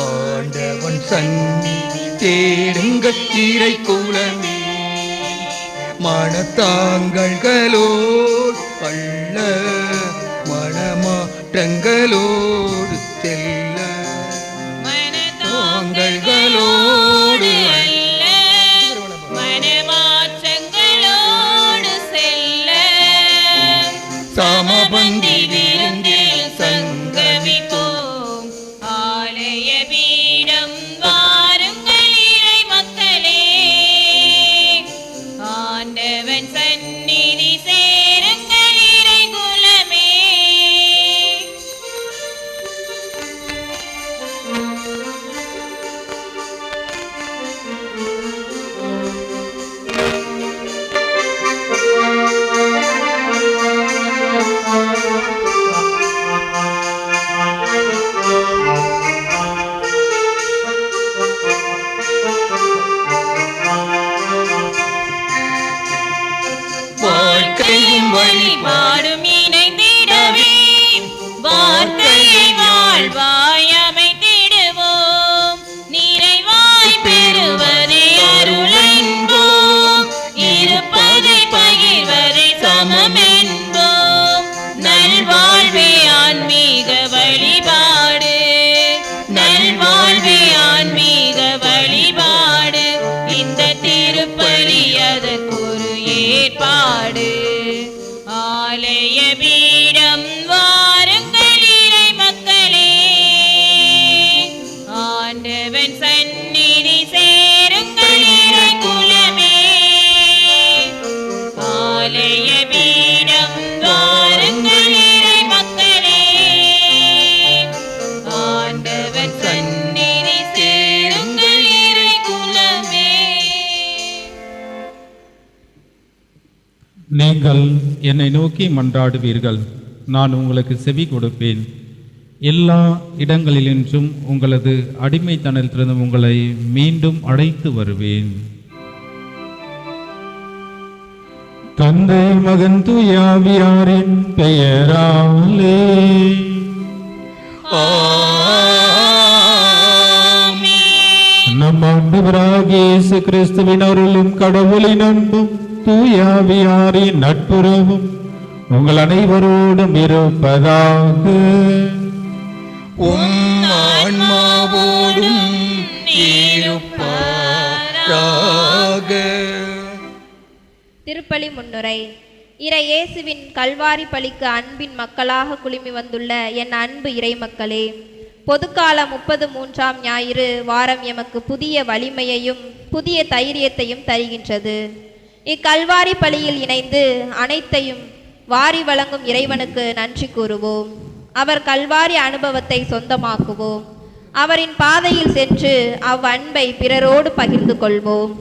ஆண்டவன் சந்நிதி தேடுங்கள் இறை குலமே, மனத்தாங்கல்களோடு அள்ள மனமாற்றங்களோடு செல்ல, மனத்தாங்கல்களோடு அல்ல மனமாற்றங்களோடு செல்ல, சமபந்தி விருந்தில் சங்கமிப்போம். ஆலய பீடம் வாருங்கள் இறை மக்களே, ஆண்டவன் சந்நிதி சேருங்கள் இறை குலமே. வாழ்க்கையும் வழிபாடும் இணைந்திடவே, வார்த்தையை வாழ்வாய் அமைத்திடுவோம். நிறைவாய் பெறுவதே அருளென்போம், இருப்பதை பகிர்வதை சமமென்போம். நல்வாழ்வே ஆன்மீக வழிபாடு, நல்வாழ்வே ஆன்மீக வழிபாடு. இந்த திருப்பலி அதற்கொரு ஏற்பாடு. ஆலய பீடம் வாருங்கள் இறை மக்களே, ஆண்டவன் சந்நிதி சேருங்கள் இறை குலமே. ஆலய பீடம் வாருங்கள் இறை மக்களே, ஆண்டவன் சந்நிதி சேருங்கள் இறை குலமே. நீங்கள் என்னை நோக்கி மன்றாடுவீர்கள், நான் உங்களுக்கு செவி கொடுப்பேன். எல்லா இடங்களிலும் உங்களது அடிமைத்தனத்திலிருந்து உங்களை மீண்டும் அழைத்து வருவேன். தந்தை மகன் தூயாவியாரின் பெயராலே நம் ஆண்டவராகிய இயேசு கிறிஸ்துவின் அருளும் கடவுளின் அன்பும் தூயாவியாரின் நட்புறவும் உங்கள் அனைவரோடும் இருப்பதாக. உம் ஆன்மாவோடும் இருப்பாராக. திருப்பலி முன்னுரை. இறை இயேசுவின் கல்வாரி பலிக்கு அன்பின் மக்களாக குழுமி வந்துள்ள என் அன்பு இறை மக்களே, பொதுக்கால 33ஆம் ஞாயிறு வாரம் எமக்கு புதிய வலிமையையும் புதிய தைரியத்தையும் தருகின்றது. இக்கல்வாரி பலியில் இணைந்து அனைத்தையும் வாரி வழங்கும் இறைவனுக்கு நன்றி கூறுவோம். அவர் கல்வாரி அனுபவத்தை சொந்தமாக்குவோம். அவரின் பாதையில் சென்று அவ்வன்பை பிறரோடு பகிர்ந்து கொள்வோம்.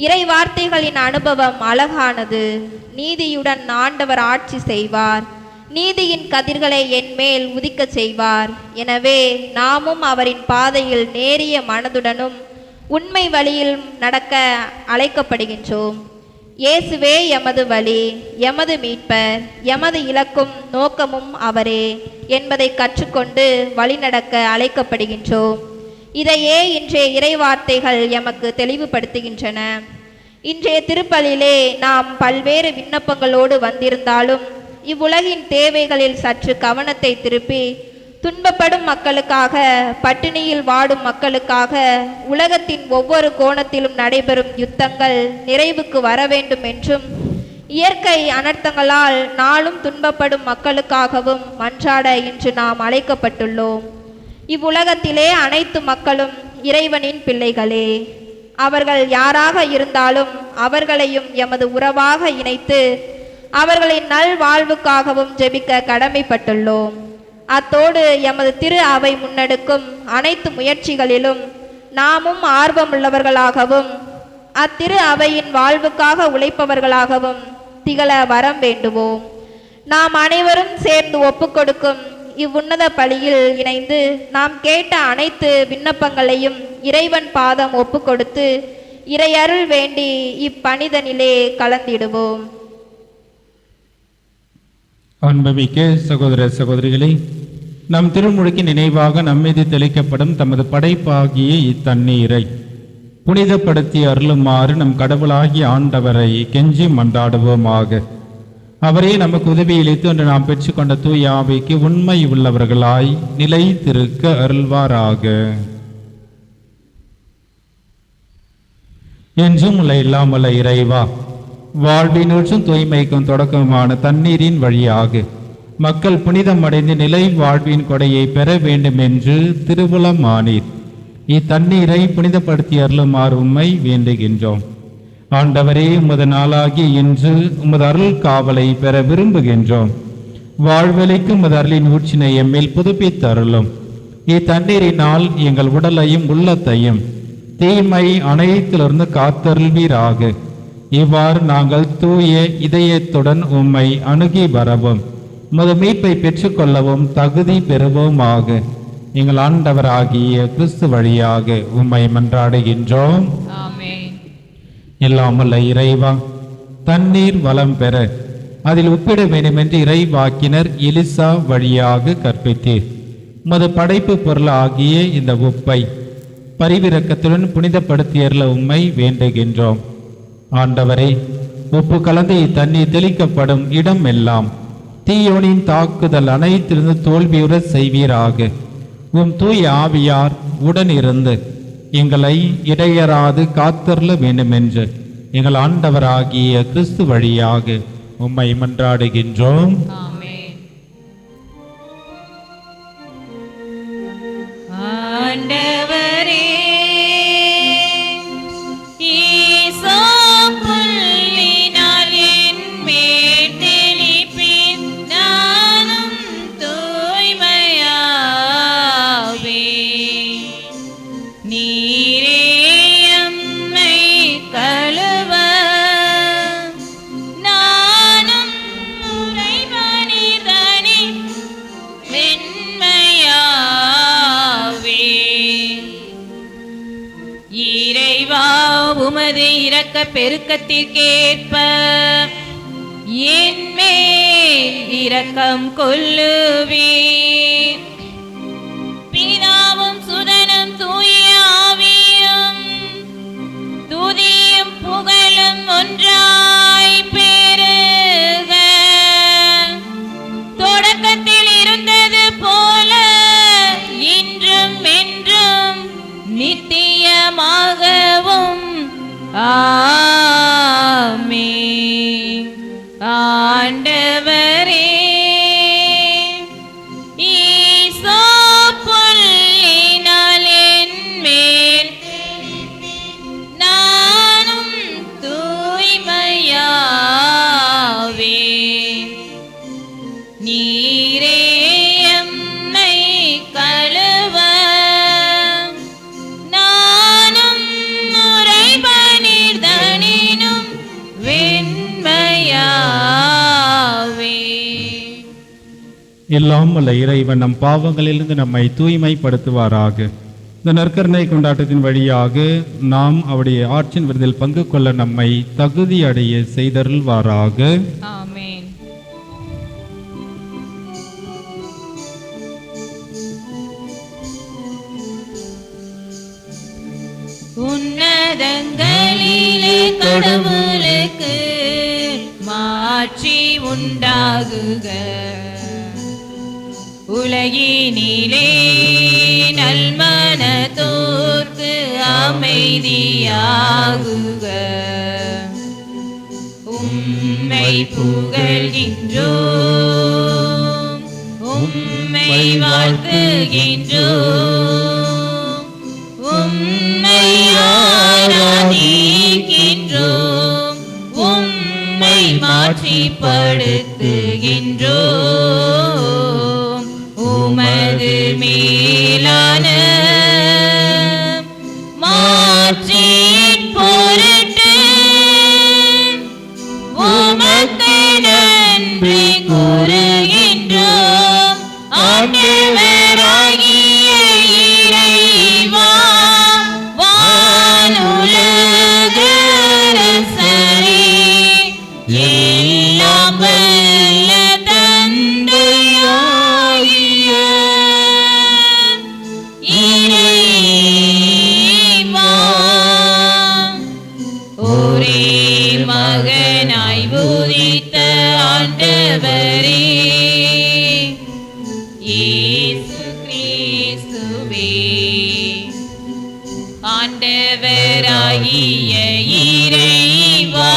இறை வார்த்தைகளின் அனுபவம் அழகானது. நீதியுடன் ஆண்டவர் ஆட்சி செய்வார், நீதியின் கதிர்களை என் மேல் உதிக்க செய்வார். எனவே நாமும் அவரின் பாதையில் நேரிய மனதுடனும் உண்மை வழியில் நடக்க அழைக்கப்படுகின்றோம். இயேசுவே எமது வழி, எமது மீட்பர், எமது இலக்கும் நோக்கமும் அவரே என்பதை கற்றுக்கொண்டு வழிநடக்க அழைக்கப்படுகின்றோம். இதையே இன்றைய இறைவார்த்தைகள் எமக்கு தெளிவுபடுத்துகின்றன. இன்றைய திருப்பலியிலே நாம் பல்வேறு விண்ணப்பங்களோடு வந்திருந்தாலும் இவ்வுலகின் தேவைகளில் சற்று கவனத்தை திருப்பி துன்பப்படும் மக்களுக்காக, பட்டினியில் வாடும் மக்களுக்காக, உலகத்தின் ஒவ்வொரு கோணத்திலும் நடைபெறும் யுத்தங்கள் நிறைவுக்கு வர வேண்டும் என்றும், இயற்கை அனர்த்தங்களால் நாளும் துன்பப்படும் மக்களுக்காகவும் மன்றாட இன்று நாம் அழைக்கப்பட்டுள்ளோம். இவ்வுலகத்திலே அனைத்து மக்களும் இறைவனின் பிள்ளைகளே. அவர்கள் யாராக இருந்தாலும் அவர்களையும் எமது உறவாக இணைத்து அவர்களின் நல் வாழ்வுக்காகவும் ஜெபிக்க கடமைப்பட்டுள்ளோம். அத்தோடு எமது திரு அவை முன்னெடுக்கும் அனைத்து முயற்சிகளிலும் நாமும் ஆர்வமுள்ளவர்களாகவும் அத்திரு அவையின் வாழ்வுக்காக உழைப்பவர்களாகவும் திகழ வரம் வேண்டுவோம். நாம் அனைவரும் சேர்ந்து ஒப்புக்கொடுக்கும் இவ்வுன்னத பலியில் இணைந்து நாம் கேட்ட அனைத்து விண்ணப்பங்களையும் இறைவன் பாதம் ஒப்புக்கொடுத்து இறையருள் வேண்டி இப்பணிதனிலே கலந்திடுவோம். அன்புமிக்க சகோதர சகோதரிகளே, நம் திருமுழுக்கின் நினைவாக நம்மீது தெளிக்கப்படும் தமது படைப்பாகிய இத்தண்ணீரை புனிதப்படுத்தி அருளுமாறு நம் கடவுளாகிய ஆண்டவரை கெஞ்சி மன்றாடுவோமாக. அவரே நமக்கு உதவியளித்து என்று நாம் பெற்றுக்கொண்ட தூய ஆவிக்கு உண்மை உள்ளவர்களாய் நிலைத்திருக்க அருள்வாராக. என்றும் உள்ள இல்லாமல்ல இறைவா, வாழ்வினூற்றும் தூய்மைக்கும் தொடக்கமான தண்ணீரின் வழியாக மக்கள் புனிதம் அடைந்து நிலை வாழ்வின் கொடையை பெற வேண்டும் என்று திருவுளமானீர். இத்தண்ணீரை புனிதப்படுத்தி அருளுமாறு உம்மை வேண்டுகின்றோம். ஆண்டவரே, உமது நாளாகிய இன்று உமது அருள் காவலை பெற விரும்புகின்றோம். வாழ்வெளிக்கு உமது அருளின் ஊற்றினை எம்மில் புதுப்பித்தருளும். இத்தண்ணீரினால் எங்கள் உடலையும் உள்ளத்தையும் தீமை அனைத்திலிருந்து காத்தருள்வீராக. இவ்வாறு நாங்கள் தூய இதயத்துடன் உம்மை அணுகி வரவும் உமது மீட்பை பெற்றுக்கொள்ளவும் தகுதி பெறுவோமாக. எங்கள் ஆண்டவராகிய கிறிஸ்து வழியாக உம்மை மன்றாடுகின்றோம். ஆமென். இல்லாமல்ல இறைவா, தண்ணீர் வளம் பெற அதில் உப்பிட வேண்டுமென்று இறைவாக்கினர் எலிசா வழியாக கற்பித்தீர். உமது படைப்பு பொருள் ஆகிய இந்த உப்பை பரிவிரக்கத்துடன் புனிதப்படுத்தியர்ல உம்மை வேண்டுகின்றோம். ஆண்டவரே, உப்பு கலந்து இத்தண்ணீர் தெளிக்கப்படும் இடம் எல்லாம் தீயோனின் தாக்குதல் அனைத்திலிருந்து தோல்வியுற செய்வீராக. உம் தூய ஆவியார் உடனிருந்து எங்களை இடையறாது காத்தருள வேண்டுமென்று எங்கள் ஆண்டவராகிய கிறிஸ்து வழியாக உம்மை மன்றாடுகின்றோம். ஆமென். ஆண்டவரே, ஈசோப்புள்ளினால் என் மேல் தெளிப்பீர், நானும் தூய்மையாவேன். நீரே எம்மை கழுவ, நானும் உறைபனிதனி வெண்மையாவேன். இறைவா, உமது இரக்க பெருக்கத்திற்கேற்ப என் மேல் இரக்கம் கொள்ளுவீர். பிதாவும் சுதனும் தூய ஆவியும் துதியும் புகழும் ஒன்றாய் பெருக. தொடக்கத்தில் இருந்தது போல இன்றும் என்றும் நித்தியமாகவும் ஆமென். ஆண்டவரே, ஈசோப்புள்ளினால் என் மேல் நானும் தூய்மையாவேன். நீரே எம்மை கழுவ, நானும் உறைபனிதனினும் வெண்மையாவேன். எல்லாம் வல்ல இறைவன் நம் பாவங்களிலிருந்து நம்மை தூய்மைப்படுத்துவாராக. இந்த நற்கருணை கொண்டாட்டத்தின் வழியாக நாம் அவருடைய ஆட்சியின் விருதில் பங்கு கொள்ள நம்மை தகுதி அடைய செய்தருள்வாராக. ஆமென். உன்னதங்களிலே கடவுளுக்கு மாட்சி உண்டாகுக. உலகினிலே நல்மனத்தோர்க்கு அமைதியாகுக. உம்மை புகழ்கின்றோம், உம்மை வாழ்த்துகின்றோம், உம்மை ஆராதிக்கின்றோம், உம்மை மாட்சிப்படுத்துகின்றோம். உமது மேலான மாட்சியின் பொருட்டு உமக்கு நன்றி கூறுகின்றோம். ஆண்டவராகிய இறைவா, வானுலக அரசரே, எல்லாம் வல்ல தந்தையாகிய இயேசுவே. ஆண்டவராகிய இறைவா,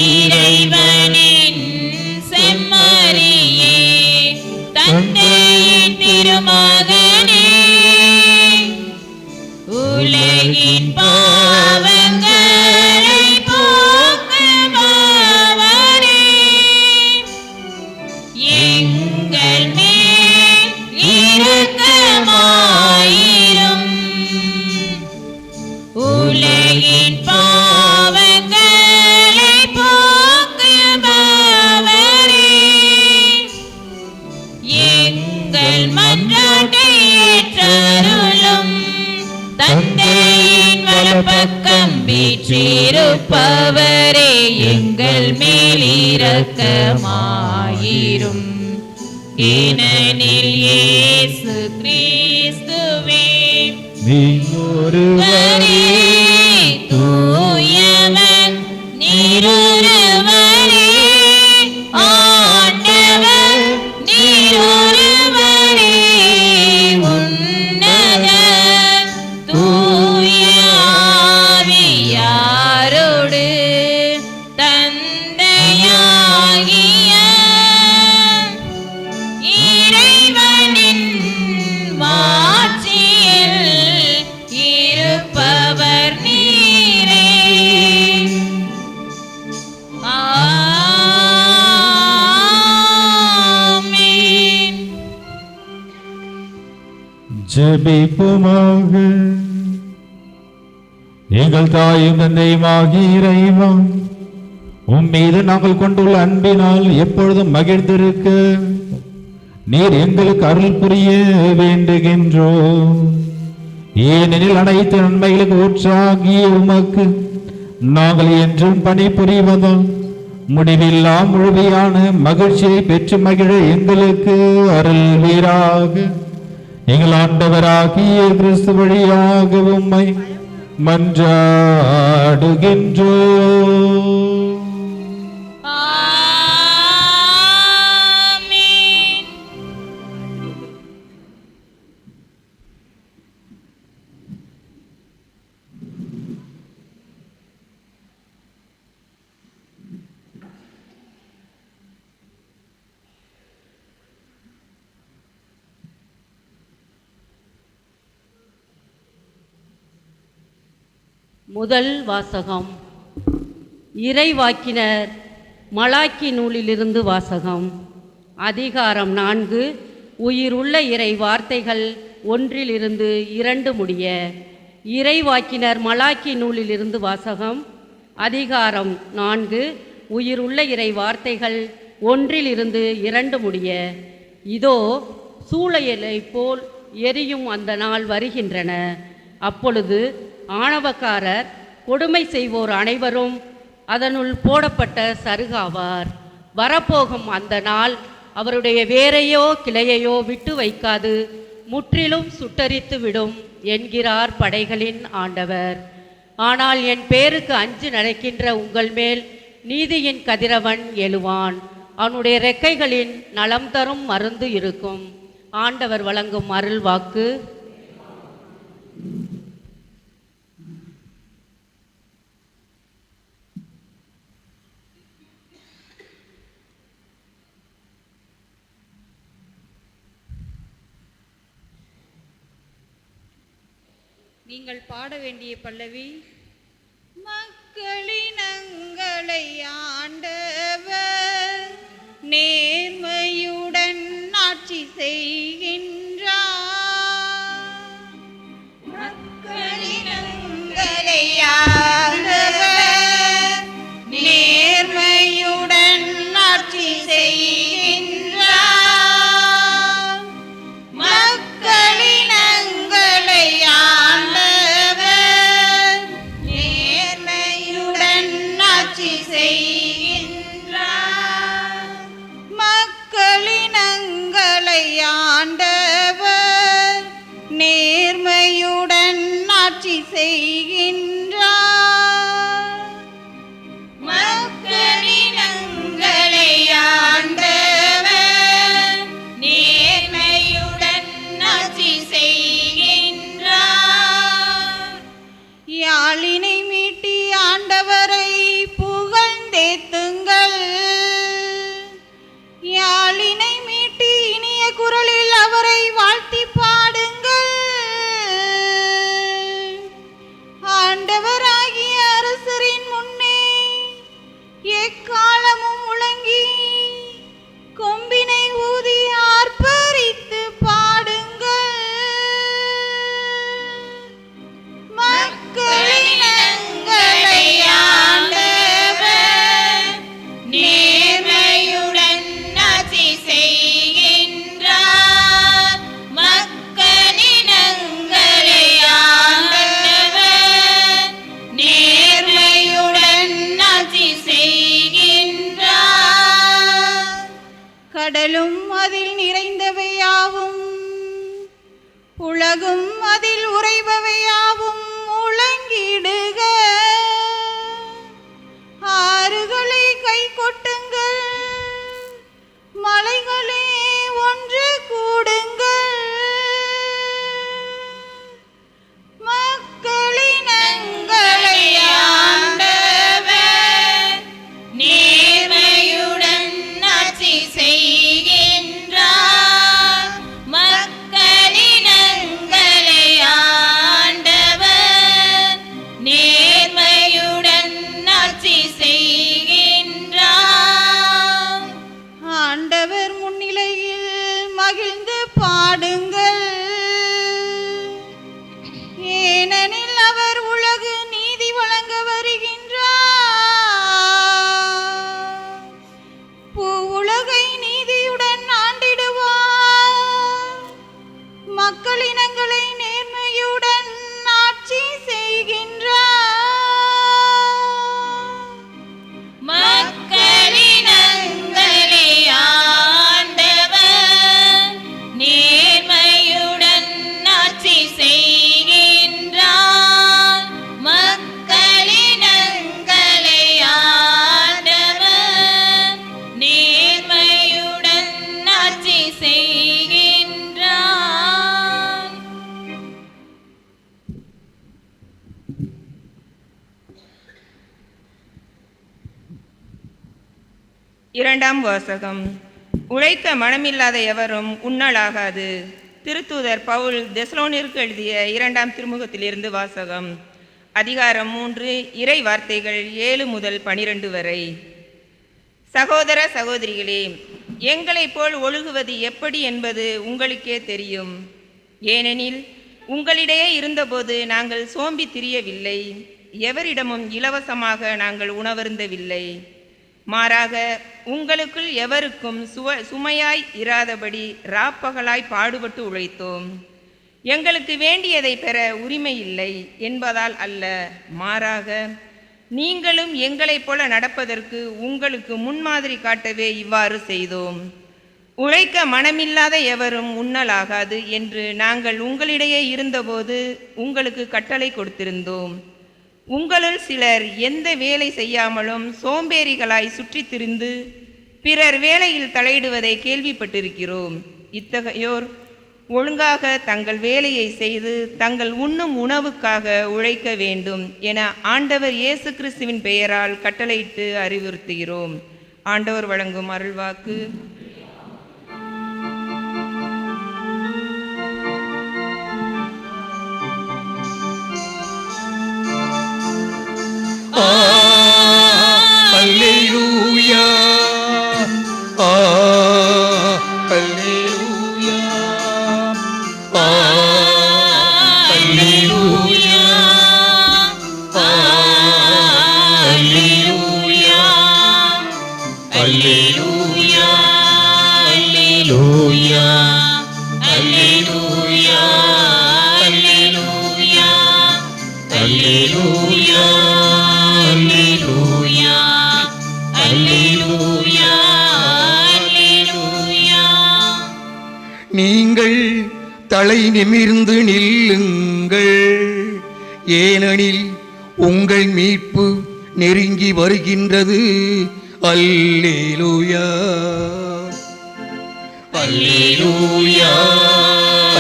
இறைவனின் செம்மறியே, தந்தையின் திருமகனே, உலகின் பாவங்களை போக்குபவரே, எங்கள் மேல் இரக்கமாயிரும். உலகின் பாவங்களை போக்குபவரே, எங்கள் மன்றாட்டை ஏற்றருளும். தந்தையின் வலப்பக்கம் வீற்றிருப்பவரே, எங்கள் மேல் இரக்கமாயிரும். ஏனெனில் இயேசு கிறிஸ்துவே நீரொருவரே தூயவர், நீரொருவரே ஆண்டவர், நீரொருவரே உன்னதர். தூய ஆவியாரோடு தந்தையாகிய இறைவனின் மாட்சியில் இருப்பவர் நீரே. ஆமென். ஜெபிப்போமாக. எங்கள் தாயும் தந்தையுமாகிய இறைவா, உம்மீது நாங்கள் கொண்டுள்ள அன்பினால் எப்பொழுதும் மகிழ்ந்திருக்க நீர் எங்களுக்கு அருள் புரிய வேண்டுகின்றோம். ஏனெனில் அனைத்து நன்மைகளுக்கு ஊற்றாகிய உமக்கு நாங்கள் என்றும் பணிபுரிவதால் முடிவில்லா முழுமையான மகிழ்ச்சியை பெற்று மகிழ எங்களுக்கு அருள்வீராக. எங்கள் ஆண்டவராகிய கிறிஸ்து வழியாக உம்மை மன்றாடுகின்றோம். ஆமென். முதல் வாசகம். இறைவாக்கினர் மலாக்கி நூலிலிருந்து வாசகம். அதிகாரம் 4. உயிருள்ள இறை வார்த்தைகள் 1 2 முடிய. இறைவாக்கினர் மலாக்கி நூலிலிருந்து வாசகம். அதிகாரம் 4. உயிருள்ள இறை வார்த்தைகள் 1 2 முடிய. இதோ சூளையலை போல் எரியும் அந்த நாள் வருகின்றன. அப்பொழுது ஆணவக்காரர் கொடுமை செய்வோர் அனைவரும் அதனுள் போடப்பட்ட சருகாவார். வரப்போகும் அந்த நாள் அவருடைய வேரையோ கிளையையோ விட்டு வைக்காது முற்றிலும் சுட்டரித்து விடும் என்கிறார் படைகளின் ஆண்டவர். ஆனால் என் பேருக்கு அஞ்சு நடக்கின்ற உங்கள் மேல் நீதியின் கதிரவன் எழுவான். அவனுடைய ரெக்கைகளின் நலம் தரும் மருந்து இருக்கும். ஆண்டவர் வழங்கும் அருள் வாக்கு. நீங்கள் பாட வேண்டிய பல்லவி. மக்களினங்களை ஆண்டவர் நேர்மையுடன் ஆட்சி செய்கின்றார். மக்களினங்களை ஆண்டவர் நேர்மையுடன் ஆட்சி செய்கின்றார். மக்களினங்களை ஆண்டவர் நேர்மையுடன் ஆட்சி செய்கின்றார். மக்களினங்களை ஆண்டவர் நேர்மையுடன் ஆட்சி செய்கின்றார். மக்களினங்களை ஆண்டவர் நேர்மையுடன் ஆட்சி உலகும் அதில் உறைபவையாவும் முழங்கிடுக. ஆறுகளை கை கொட்டுங்கள், மலைகளே ஒன்று கூடுங்கள். மக்களினங்களை ஆண்டவர் நேர்மையுடன் ஆட்சி செய்கின்றார். மக்களினங்களை ஆண்டவர் நேர்மையுடன் ஆட்சி செய்கின்றார். ஆண்டவர் முன்னிலையில் மகிழ்ந்து பாடுங்கள், ஏனெனில் அவர் உலகு நீதி வழங்க வருகின்றார். உலகை நீதியுடன் ஆண்டிடுவார், மக்களினங்களை நேர்மையுடன் ஆட்சி செய்கின்றார். மக்களினங்களை ஆண்டவர் நேர்மையுடன் ஆட்சி செய்கின்றார். மக்களினங்களை ஆண்டவர் நேர்மையுடன் ஆட்சி செய்கின்றார். இரண்டாம் வாசகம். உழைக்க மனமில்லாத எவரும் உண்ணலாகாது. திருத்தூதர் பவுல் தெசலோனிற்கு எழுதிய 2ஆம் திருமுகத்திலிருந்து வாசகம். அதிகாரம் 3, இறை வார்த்தைகள் 7 முதல் 12 வரை. சகோதர சகோதரிகளே, எங்களைப் போல் ஒழுகுவது எப்படி என்பது உங்களுக்கே தெரியும். ஏனெனில் உங்களிடையே இருந்தபோது நாங்கள் சோம்பி திரியவில்லை, எவரிடமும் இலவசமாக நாங்கள் உணவருந்தவில்லை. மாறாக உங்களுக்குள் எவருக்கும் சுமையாய் இராதபடி ராப்பகலாய் பாடுபட்டு உழைத்தோம். எங்களுக்கு வேண்டியதை பெற உரிமை இல்லை என்பதால் அல்ல, மாறாக நீங்களும் எங்களைப் போல நடப்பதற்கு உங்களுக்கு முன்மாதிரி காட்டவே இவ்வாறு செய்தோம். உழைக்க மனமில்லாத எவரும் உண்ணலாகாது என்று நாங்கள் உங்களிடையே இருந்தபோது உங்களுக்கு கட்டளை கொடுத்திருந்தோம். உங்களுள் சிலர் எந்த வேலை செய்யாமலும் சோம்பேறிகளாய் சுற்றித் திரிந்து பிறர் வேலையில் தலையிடுவதை கேள்விப்பட்டிருக்கிறோம். இத்தகையோர் ஒழுங்காக தங்கள் வேலையை செய்து தங்கள் உண்ணும் உணவுக்காக உழைக்க வேண்டும் என ஆண்டவர் இயேசு கிறிஸ்துவின் பெயரால் கட்டளையிட்டு அறிவுறுத்துகிறோம். ஆண்டவர் வழங்கும் அருள்வாக்கு. அல்லேலூயா, அல்லேலூயா, அல்லேலூயா, அல்லேலூயா, அல்லேலூயா, அல்லேலூயா, அல்லேலூயா, அல்லேலூயா, அல்லேலூயா, அல்லேலூயா, அல்லேலூயா, அல்லேலூயா. நீங்கள் தலை நிமிர்ந்து நில்லுங்கள், ஏனெனில் உங்கள் மீட்பு நெருங்கி வருகின்றது. அல்லேலூயா, அல்லேலூயா,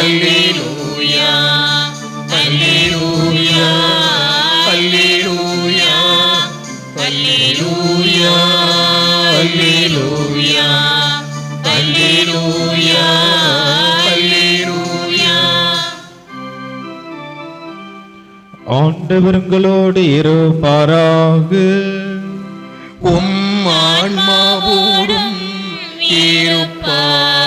அல்லேலூயா, அல்லேலூயா, அல்லேலூயா, அல்லேலூயா, அல்லேலூயா, அல்லேலூயா, அல்லேலூயா. ஆண்டவர் உங்களோடு இருப்பாராக. உம் ஆன்மாவோடும் இருப்பாராக.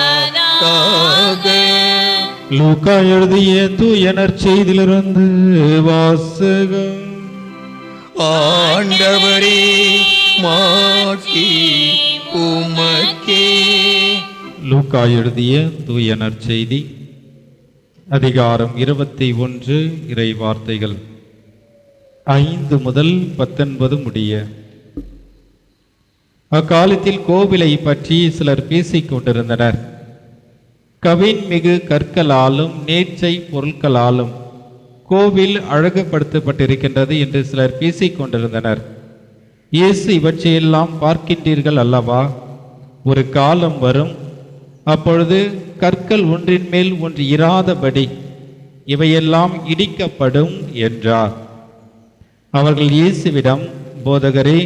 லூக்கா எழுதிய தூய நற்செய்தியிலிருந்து வாசகம். ஆண்டவரே, மாட்சி உமக்கே. லூக்கா எழுதிய தூய நற்செய்தி அதிகாரம் 21 இறை வார்த்தைகள் 5 முதல் 19 முடிய. அக்காலத்தில் கோவிலை பற்றி சிலர் பேசிக் கொண்டிருந்தனர். கவின் மிகு கற்களாலும் நேர்ச்சை பொருட்களாலும் கோவில் அழகுபடுத்தப்பட்டிருக்கின்றது என்று சிலர் பேசிக் கொண்டிருந்தனர். இயேசு, இவற்றையெல்லாம் பார்க்கின்றீர்கள் அல்லவா? ஒரு காலம் வரும், அப்பொழுது கற்கள் ஒன்றின் மேல் ஒன்று இராதபடி இவையெல்லாம் இடிக்கப்படும் என்றார். அவர்கள் இயேசுவிடம், போதகரே,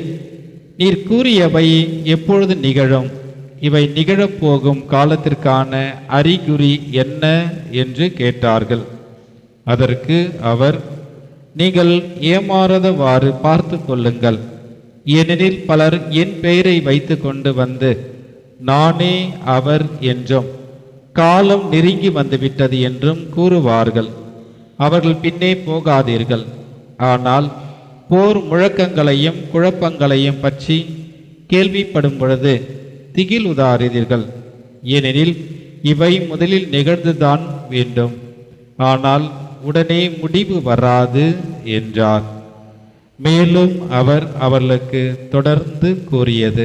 நீர் கூறியவை எப்பொழுது நிகழும்? இவை நிகழப்போகும் காலத்திற்கான அறிகுறி என்ன என்று கேட்டார்கள். அதற்கு அவர், நீங்கள் ஏமாறாதவாறு பார்த்து கொள்ளுங்கள். ஏனெனில் பலர் என் பெயரை வைத்து கொண்டு வந்து நானே அவர் என்றும் காலம் நெருங்கி வந்துவிட்டது என்றும் கூறுவார்கள். அவர்கள் பின்னே போகாதீர்கள். ஆனால் போர் முழக்கங்களையும் குழப்பங்களையும் பற்றி கேள்விப்படும் பொழுது திகில் உதாரீர்கள். ஏனெனில் இவை முதலில் நிகழ்ந்துதான் வேண்டும், ஆனால் உடனே முடிவு வராது என்றார். மேலும் அவர் அவர்களுக்கு தொடர்ந்து கூறியது,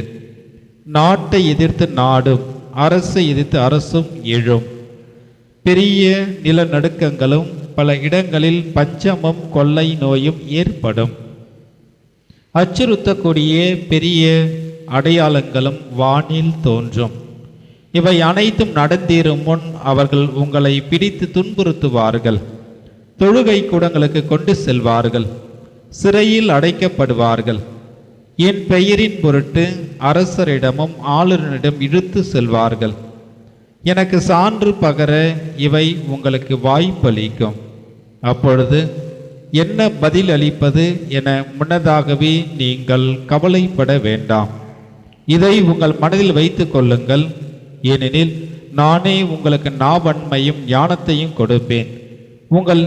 நாட்டை எதிர்த்து நாடும் அரசை எதிர்த்து அரசும் எழும். பெரிய நிலநடுக்கங்களும் பல இடங்களில் பஞ்சமும் கொள்ளை நோயும் ஏற்படும். அச்சுறுத்தக்கூடிய பெரிய அடையாளங்களும் வானில் தோன்றும். இவை அனைத்தும் நடந்தேறும் முன் அவர்கள் உங்களை பிடித்து துன்புறுத்துவார்கள். தொழுகை கூடங்களுக்கு கொண்டு செல்வார்கள். சிறையில் அடைக்கப்படுவார்கள். என் பெயரின் பொருட்டு அரசரிடமும் ஆளுநரிடம் இழுத்து செல்வார்கள். எனக்கு சான்று பகர இவை உங்களுக்கு வாய்ப்பளிக்கும். அப்பொழுது என்ன பதில் அளிப்பது என முன்னதாகவே நீங்கள் கவலைப்பட வேண்டாம். இதை உங்கள் மனதில் வைத்துக் கொள்ளுங்கள். ஏனெனில் நானே உங்களுக்கு நாவன்மையும் ஞானத்தையும் கொடுப்பேன். உங்கள்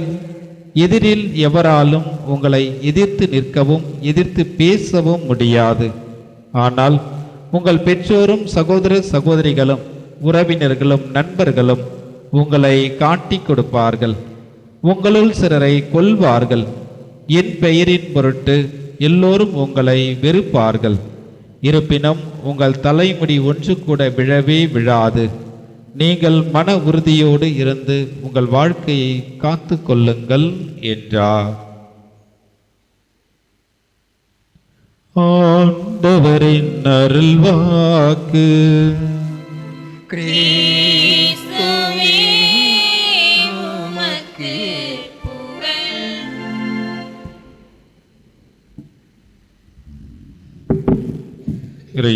எதிரில் எவராலும் உங்களை எதிர்த்து நிற்கவும் எதிர்த்து பேசவும் முடியாது. ஆனால் உங்கள் பெற்றோரும் சகோதர சகோதரிகளும் உறவினர்களும் நண்பர்களும் உங்களை காட்டிக் கொடுப்பார்கள். உங்களுள் சிலரை கொல்வார்கள். என் பெயரின் பொருட்டு எல்லோரும் உங்களை வெறுப்பார்கள். இருப்பினும் உங்கள் தலைமுடி ஒன்று கூட விழவே விழாது. நீங்கள் மன உறுதியோடு இருந்து உங்கள் வாழ்க்கையை காத்து கொள்ளுங்கள் என்றார். ஆண்டவரின் அருள்வாக்கு. கிறிஸ்துவே உமக்கு புகழ்.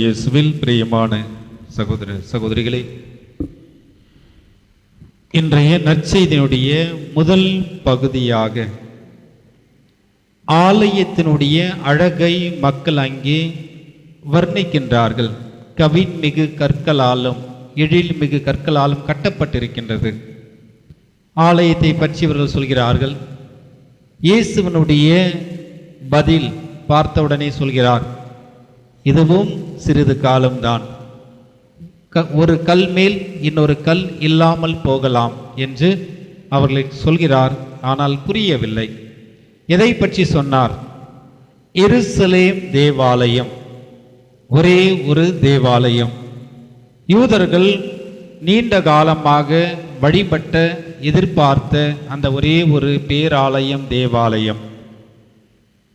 இயேசுவில் பிரியமான சகோதர சகோதரிகளே, இன்றைய நற்செய்தியினுடைய முதல் பகுதியாக ஆலயத்தினுடைய அழகை மக்கள் அங்கே வர்ணிக்கின்றார்கள். கவின் மிகு கற்களாலும் எழில் மிகு கற்களாலும் கட்டப்பட்டிருக்கின்றது. ஆலயத்தை பற்றி இவர்கள் சொல்கிறார்கள். இயேசுவனுடைய பதில் பார்த்தவுடனே சொல்கிறார், இதுவும் சிறிது காலம்தான். ஒரு கல் மேல் இன்னொரு கல் இல்லாமல் போகலாம் என்று அவர்களை சொல்கிறார். ஆனால் புரியவில்லை. எதை பற்றி சொன்னார்? எருசலேம் தேவாலயம், ஒரே ஒரு தேவாலயம். யூதர்கள் நீண்ட காலமாக வழிபட்ட எதிர்பார்த்த அந்த ஒரே ஒரு பேராலயம் தேவாலயம்.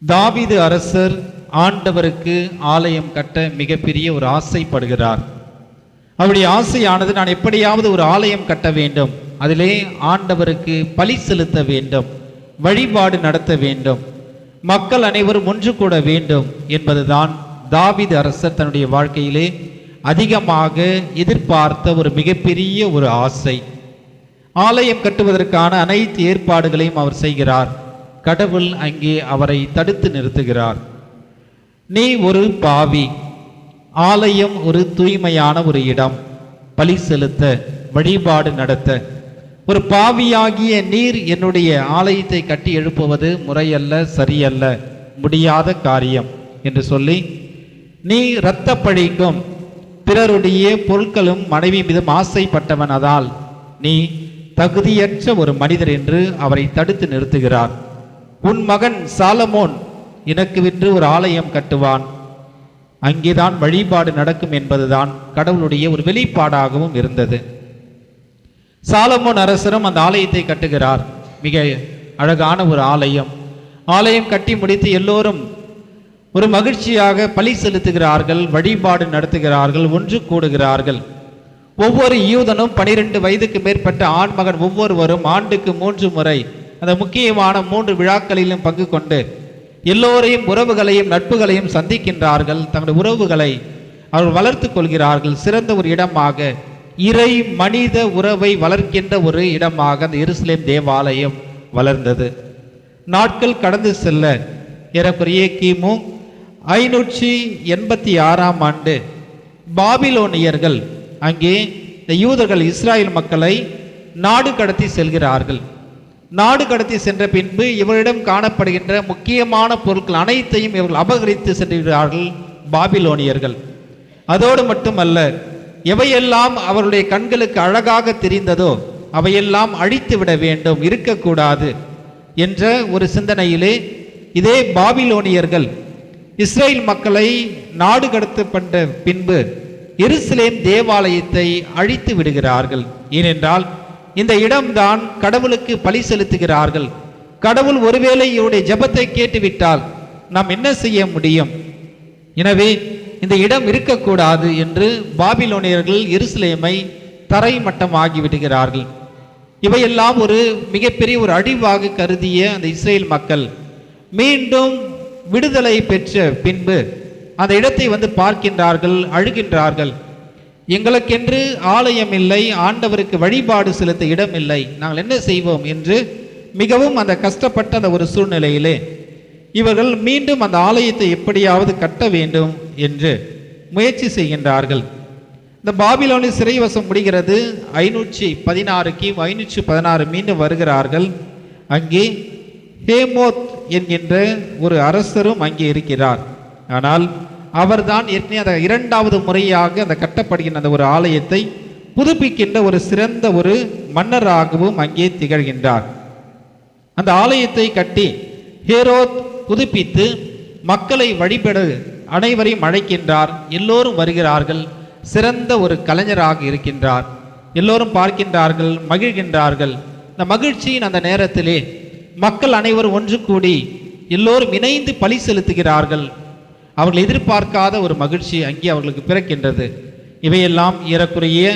தாவீது அரசர் ஆண்டவருக்கு ஆலயம் கட்ட மிகப்பெரிய ஒரு ஆசைப்படுகிறார். அவருடைய ஆசையானது, நான் எப்படியாவது ஒரு ஆலயம் கட்ட வேண்டும், அதிலே ஆண்டவருக்கு பலி செலுத்த வேண்டும், வழிபாடு நடத்த வேண்டும், மக்கள் அனைவரும் ஒன்று கூட வேண்டும் என்பதுதான் தாவீது அரசர் தன்னுடைய வாழ்க்கையிலே அதிகமாக எதிர்பார்த்த ஒரு மிகப்பெரிய ஒரு ஆசை. ஆலயம் கட்டுவதற்கான அனைத்து ஏற்பாடுகளையும் அவர் செய்கிறார். கடவுள் அங்கே அவரை தடுத்து நிறுத்துகிறார். நீ ஒரு பாவி, ஆலயம் ஒரு தூய்மையான ஒரு இடம், பலி செலுத்த வழிபாடு நடத்த. ஒரு பாவியாகிய நீர் என்னுடைய ஆலயத்தை கட்டி எழுப்புவது முறையல்ல, சரியல்ல, முடியாத காரியம் என்று சொல்லி, நீ இரத்த பழிக்கும் பிறருடைய பொருட்களும் மனைவி மீதும் ஆசைப்பட்டவனதால் நீ தகுதியற்ற ஒரு மனிதர் என்று அவரை தடுத்து நிறுத்துகிறார். உன் மகன் சாலமோன் எனக்கு விற்று ஒரு ஆலயம் கட்டுவான், அங்கேதான் வழிபாடு நடக்கும் என்பதுதான் கடவுளுடைய ஒரு வெளிப்பாடாகவும் இருந்தது. சாலமோன் அரசரும் அந்த ஆலயத்தை கட்டுகிறார். மிக அழகான ஒரு ஆலயம். ஆலயம் கட்டி முடித்து எல்லோரும் ஒரு மகிழ்ச்சியாக பலி செலுத்துகிறார்கள், வழிபாடு நடத்துகிறார்கள், ஒன்று கூடுகிறார்கள். ஒவ்வொரு யூதனும் 12 வயதுக்கு மேற்பட்ட ஆண்மகன் ஒவ்வொருவரும் ஆண்டுக்கு 3 முறை அந்த முக்கியமான 3 விழாக்களிலும் பங்கு கொண்டு எல்லோரையும் உறவுகளையும் நட்புகளையும் சந்திக்கின்றார்கள். தங்களுடைய உறவுகளை அவர்கள் வளர்த்து கொள்கிறார்கள். சிறந்த ஒரு இடமாக, இறை மனித உறவை வளர்க்கின்ற ஒரு இடமாக அந்த எருசலேம் தேவாலயம் வளர்ந்தது. நாட்கள் கடந்து செல்ல ஏறக்குறைய கிமு 586ஆம் ஆண்டு பாபிலோனியர்கள் அங்கே இந்த யூதர்கள் இஸ்ராயல் மக்களை நாடு கடத்தி செல்கிறார்கள். நாடு கடத்தி சென்ற பின்பு இவரிடம் காணப்படுகின்ற முக்கியமான பொருட்கள் அனைத்தையும் இவர்கள் அபகரித்து சென்றார்கள் பாபிலோனியர்கள். அதோடு மட்டுமல்ல, எவையெல்லாம் அவருடைய கண்களுக்கு அழகாக தெரிந்ததோ அவையெல்லாம் அழித்து விட வேண்டும், இருக்கக்கூடாது என்ற ஒரு சிந்தனையிலே இதே பாபிலோனியர்கள் இஸ்ரேல் மக்களை நாடு கடத்தப்பட்ட பின்பு எருசலேம் தேவாலயத்தை அழித்து விடுகிறார்கள். ஏனென்றால் இந்த இடம்தான் கடவுளுக்கு பலி செலுத்துகிறார்கள். கடவுள் ஒருவேளை இவருடைய ஜெபத்தை கேட்டுவிட்டால் நாம் என்ன செய்ய முடியும்? எனவே இந்த இடம் இருக்கக்கூடாது என்று பாபிலோனியர்கள் எருசலேமை தரைமட்டமாகி விடுகிறார்கள். இவையெல்லாம் ஒரு மிகப்பெரிய ஒரு அழிவாக கருதிய அந்த இஸ்ரேல் மக்கள் மீண்டும் விடுதலை பெற்ற பின்பு அந்த இடத்தை வந்து பார்க்கின்றார்கள், அழுகின்றார்கள். எங்களுக்கென்று ஆலயம் இல்லை, ஆண்டவருக்கு வழிபாடு செலுத்த இடம் இல்லை, நாங்கள் என்ன செய்வோம் என்று மிகவும் அந்த கஷ்டப்பட்ட அந்த ஒரு சூழ்நிலையிலே இவர்கள் மீண்டும் அந்த ஆலயத்தை எப்படியாவது கட்ட வேண்டும் என்று முயற்சி செய்கின்றார்கள். இந்த பாபிலோனிய சிறைவசம் முடிகிறது. 516 516 மீண்டும் வருகிறார்கள். அங்கே ஹேமோத் என்கின்ற ஒரு அரசரும் அங்கே இருக்கிறார். ஆனால் அவர்தான் ஏற்கனவே அந்த 2வது முறையாக அந்த கட்டப்படுகின்ற அந்த ஒரு ஆலயத்தை புதுப்பிக்கின்ற ஒரு சிறந்த ஒரு மன்னராகவும் அங்கே திகழ்கின்றார். அந்த ஆலயத்தை கட்டி ஹேரோத் புதுப்பித்து மக்களை வழிபட அனைவரையும் அழைக்கின்றார். எல்லோரும் வருகிறார்கள். சிறந்த ஒரு கலைஞராக இருக்கின்றார். எல்லோரும் பார்க்கின்றார்கள், மகிழ்கின்றார்கள். இந்த மகிழ்ச்சியின் அந்த நேரத்திலே மக்கள் அனைவரும் ஒன்று கூடி எல்லோரும் இணைந்து பலி செலுத்துகிறார்கள். அவர்கள் எதிர்பார்க்காத ஒரு மகிழ்ச்சி அங்கே அவர்களுக்கு பிறக்கின்றது. இவையெல்லாம் ஏறக்குறைய